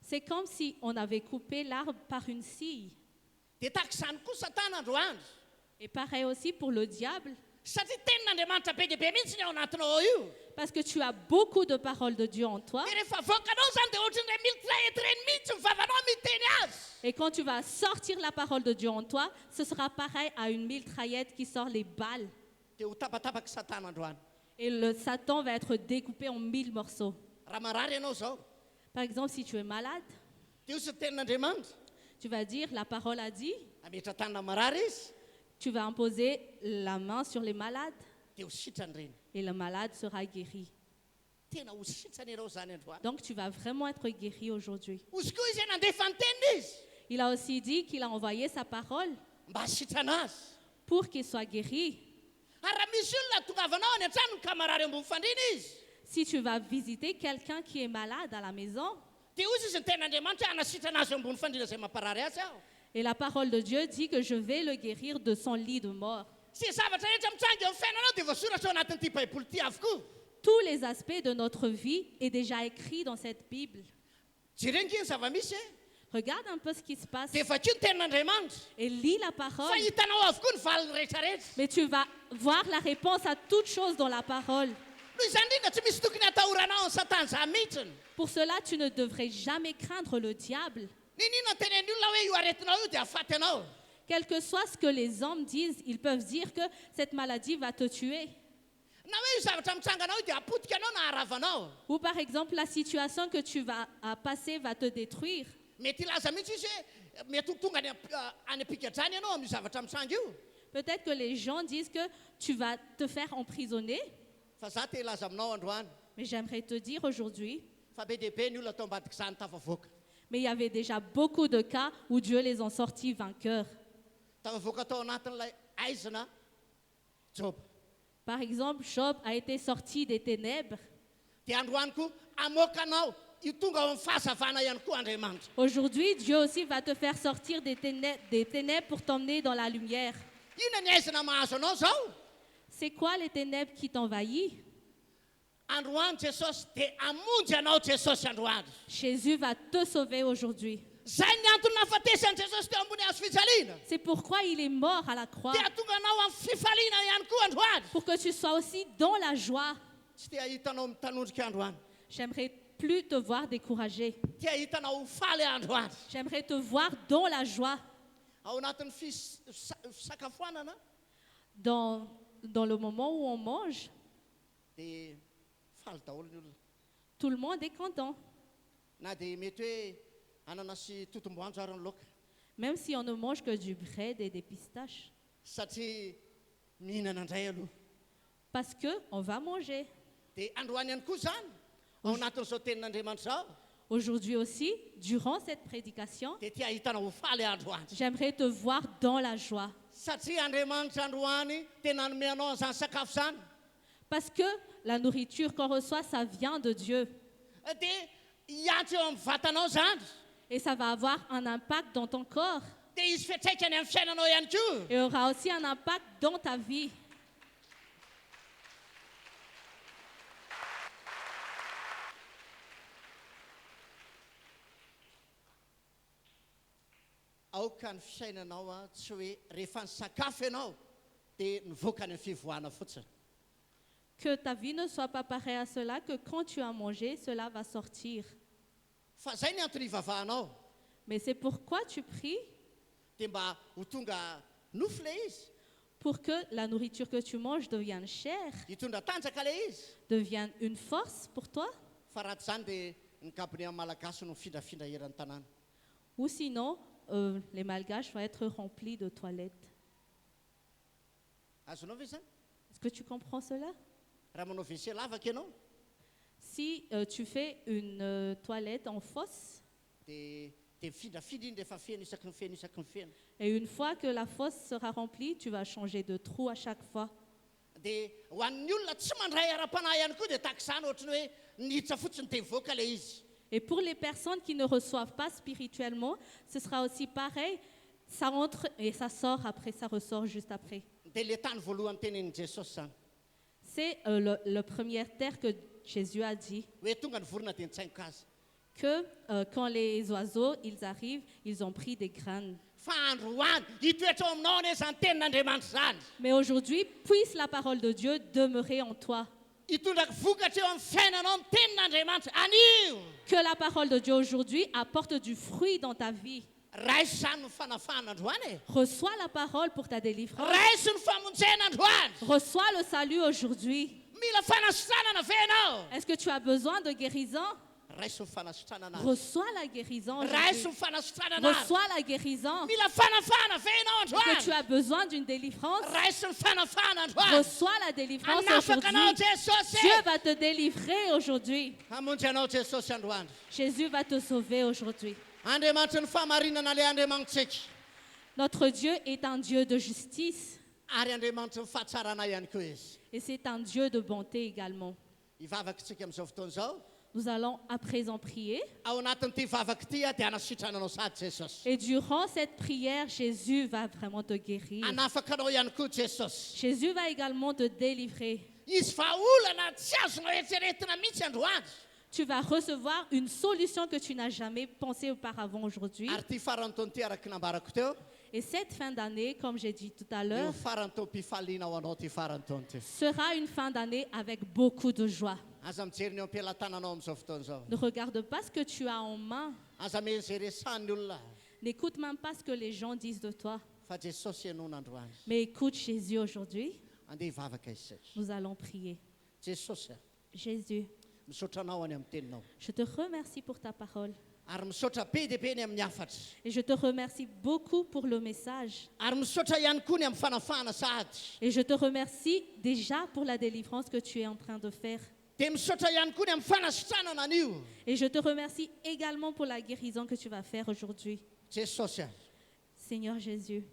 C'est comme si on avait coupé l'arbre par une scie. Et pareil aussi pour le diable. Parce que tu as beaucoup de paroles de Dieu en toi. Et quand tu vas sortir la parole de Dieu en toi, ce sera pareil à une mitraillette qui sort les balles. Et le Satan va être découpé en 1000 morceaux. Par exemple, si tu es malade, tu vas dire, la parole a dit, tu vas imposer la main sur les malades et le malade sera guéri. Donc tu vas vraiment être guéri aujourd'hui. Il a aussi dit qu'il a envoyé sa parole pour qu'il soit guéri. Si tu vas visiter quelqu'un qui est malade à la maison, et la parole de Dieu dit que je vais le guérir de son lit de mort. Tous les aspects de notre vie est déjà écrit dans cette Bible. Regarde un peu ce qui se passe et lis la parole. Mais tu vas voir la réponse à toutes choses dans la parole. Pour cela, tu ne devrais jamais craindre le diable. Quel que soit ce que les hommes disent, ils peuvent dire que cette maladie va te tuer. Ou par exemple, la situation que tu vas passer va te détruire. Peut-être que les gens disent que tu vas te faire emprisonner. Mais j'aimerais te dire aujourd'hui, mais il y avait déjà beaucoup de cas où Dieu les a sortis vainqueurs. Par exemple, Job a été sorti des ténèbres. Aujourd'hui, Dieu aussi va te faire sortir des ténèbres pour t'emmener dans la lumière. C'est quoi les ténèbres qui t'envahissent? Jésus va te sauver aujourd'hui. C'est pourquoi il est mort à la croix. Pour que tu sois aussi dans la joie. J'aimerais plus te voir découragé. J'aimerais te voir dans la joie. Dans le moment où on mange, tout le monde est content. Même si on ne mange que du bread et des pistaches. Parce qu'on va manger. Aujourd'hui aussi, durant cette prédication, j'aimerais te voir dans la joie. Parce que la nourriture qu'on reçoit, ça vient de Dieu. Et ça va avoir un impact dans ton corps. Et il y aura aussi un impact dans ta vie. Que ta vie ne soit pas pareille à cela, que quand tu as mangé, cela va sortir. Mais c'est pourquoi tu pries pour que la nourriture que tu manges devienne chère, devienne une force pour toi. Ou sinon, les Malgaches vont être remplis de toilettes. Est-ce que tu comprends cela? Si tu fais une toilette en fosse, et une fois que la fosse sera remplie, tu vas changer de trou à chaque fois. Et pour les personnes qui ne reçoivent pas spirituellement, ce sera aussi pareil. Ça entre et ça sort après, ça ressort juste après. C'est la première terre que Jésus a dit que quand les oiseaux ils arrivent, ils ont pris des graines. Mais aujourd'hui, puisse la parole de Dieu demeurer en toi. Que la parole de Dieu aujourd'hui apporte du fruit dans ta vie. Reçois la parole pour ta délivrance. Reçois le salut aujourd'hui. Est-ce que tu as besoin de guérison? Reçois la guérison. Reçois la guérison. Est-ce que tu as besoin d'une délivrance? Reçois la délivrance aujourd'hui. Dieu va te délivrer aujourd'hui. Jésus va te sauver aujourd'hui. Notre Dieu est un Dieu de justice. Et c'est un Dieu de bonté également. Nous allons à présent prier. Et durant cette prière, Jésus va vraiment te guérir. Jésus va également te délivrer. Tu vas recevoir une solution que tu n'as jamais pensée auparavant aujourd'hui. Et cette fin d'année, comme j'ai dit tout à l'heure, sera une fin d'année avec beaucoup de joie. Ne regarde pas ce que tu as en main. N'écoute même pas ce que les gens disent de toi. Mais écoute Jésus aujourd'hui. Nous allons prier. Jésus, je te remercie pour ta parole. Et je te remercie beaucoup pour le message. Et je te remercie déjà pour la délivrance que tu es en train de faire. Et je te remercie également pour la guérison que tu vas faire aujourd'hui. Seigneur Jésus,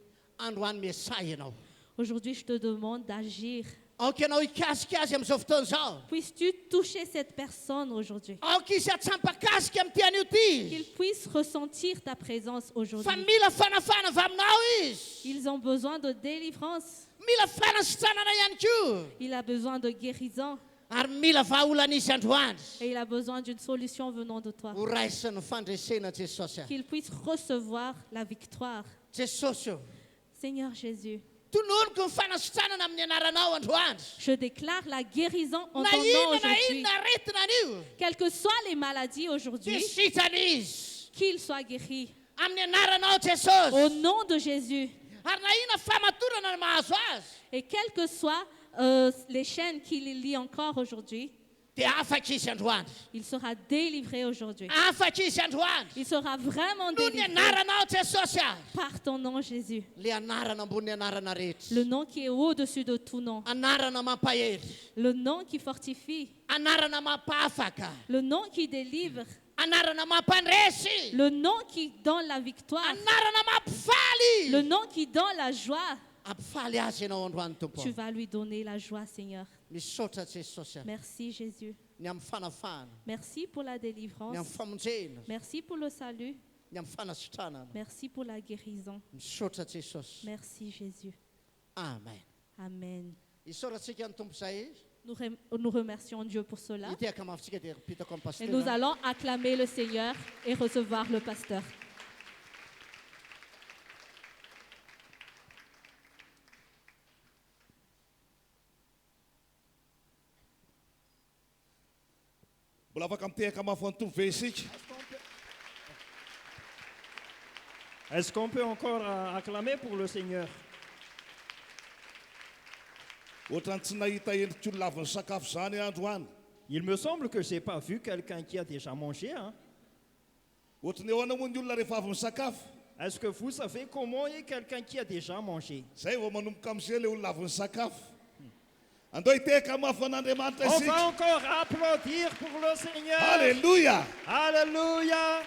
aujourd'hui je te demande d'agir. Puisses-tu toucher cette personne aujourd'hui? Qu'ils puissent ressentir ta présence aujourd'hui. Ils ont besoin de délivrance. Il a besoin de guérison. Et il a besoin d'une solution venant de toi. Qu'il puisse recevoir la victoire. Seigneur Jésus, je déclare la guérison en ton nom aujourd'hui. Quelles que soient les maladies aujourd'hui, qu'ils soient guéris. Au nom de Jésus. Et quelles que soient les chaînes qui les lient encore aujourd'hui, il sera délivré aujourd'hui. Il sera vraiment délivré par ton nom, Jésus. Le nom qui est au-dessus de tout nom. Le nom qui fortifie. Le nom qui délivre. Le nom qui donne la victoire. Le nom qui donne la joie. Tu vas lui donner la joie, Seigneur. Merci, Jésus. Merci pour la délivrance. Merci pour le salut. Merci pour la guérison. Merci, Jésus. Amen. Amen. Nous remercions Dieu pour cela. Et nous allons acclamer le Seigneur et recevoir le pasteur. Est-ce qu'on peut encore acclamer pour le Seigneur? Il me semble que je n'ai pas vu quelqu'un qui a déjà mangé. Hein? Est-ce que vous savez comment est quelqu'un qui a déjà mangé? On va encore applaudir pour le Seigneur. Alléluia. Alléluia.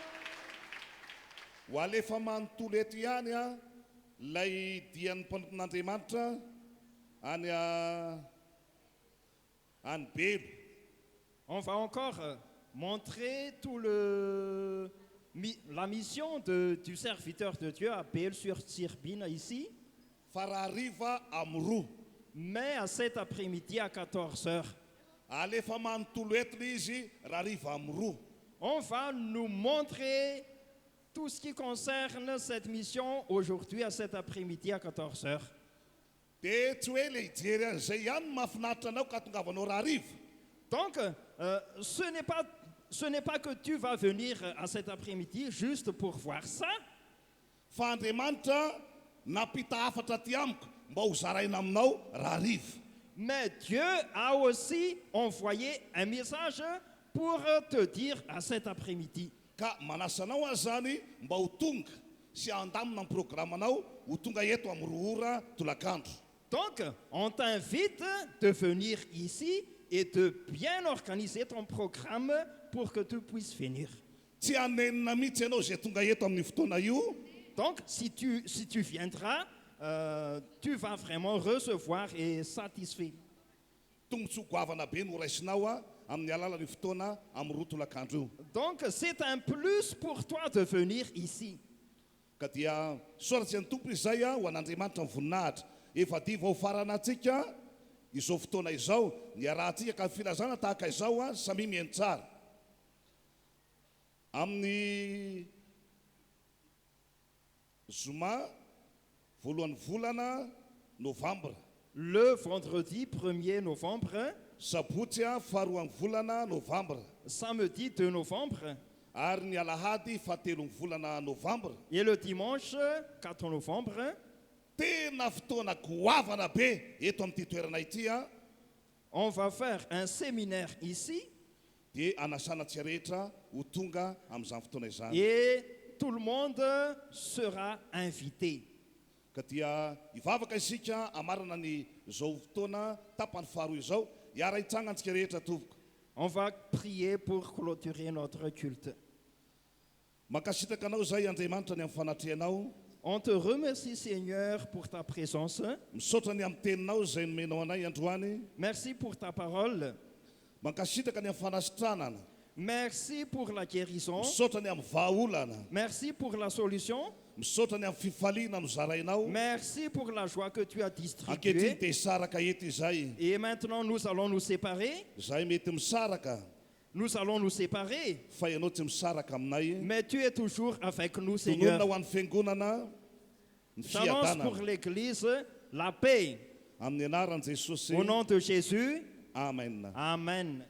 On va encore montrer tout la mission du serviteur de Dieu à Béel sur Tirbine ici. Mais à cet après-midi à 14h, on va nous montrer tout ce qui concerne cette mission aujourd'hui à cet après-midi à 14h. Donc, ce n'est pas que tu vas venir à cet après-midi juste pour voir ça. Mais Dieu a aussi envoyé un message pour te dire à cet après-midi. Donc, on t'invite de venir ici et de bien organiser ton programme pour que tu puisses venir. Donc, si tu viendras, tu vas vraiment recevoir et satisfait. Donc, c'est un plus pour toi de venir ici. Izao fotoana izao ny arahantsika ka filazana tahaka izao samy mihaino tsara amin'ny zoma voalohan'ny volana novembre. Le vendredi 1er novembre. Sabotsy faharoan'ny volana novembre. Samedi 2 novembre. Ary ny alahady fahatelon'ny volana novembre. Et le dimanche 4 novembre. Tena fotoana goavana be eto amin'ity toerana ity on va faire un séminaire ici. Dia anasanantsika rehetra ho tonga amin'izany fotoana izany. Et tout le monde sera invité. Ka dia ivavaka isika amarana ny zao fotoana tapany faharoa izao hiara hitsangantsika rehetra tovoka. On va prier pour clôturer notre culte. Makasitaka anao zay Andriamanitra ny amin'ny fanatrehanao. On te remercie, Seigneur, pour ta présence. Merci pour ta parole. Merci pour la guérison. Merci pour la solution. Merci pour la joie que tu as distribuée. Et maintenant, nous allons nous séparer. Nous allons nous séparer. Mais tu es toujours avec nous, Seigneur. J'annonce pour l'Église la paix. Au nom de Jésus. Amen. Amen.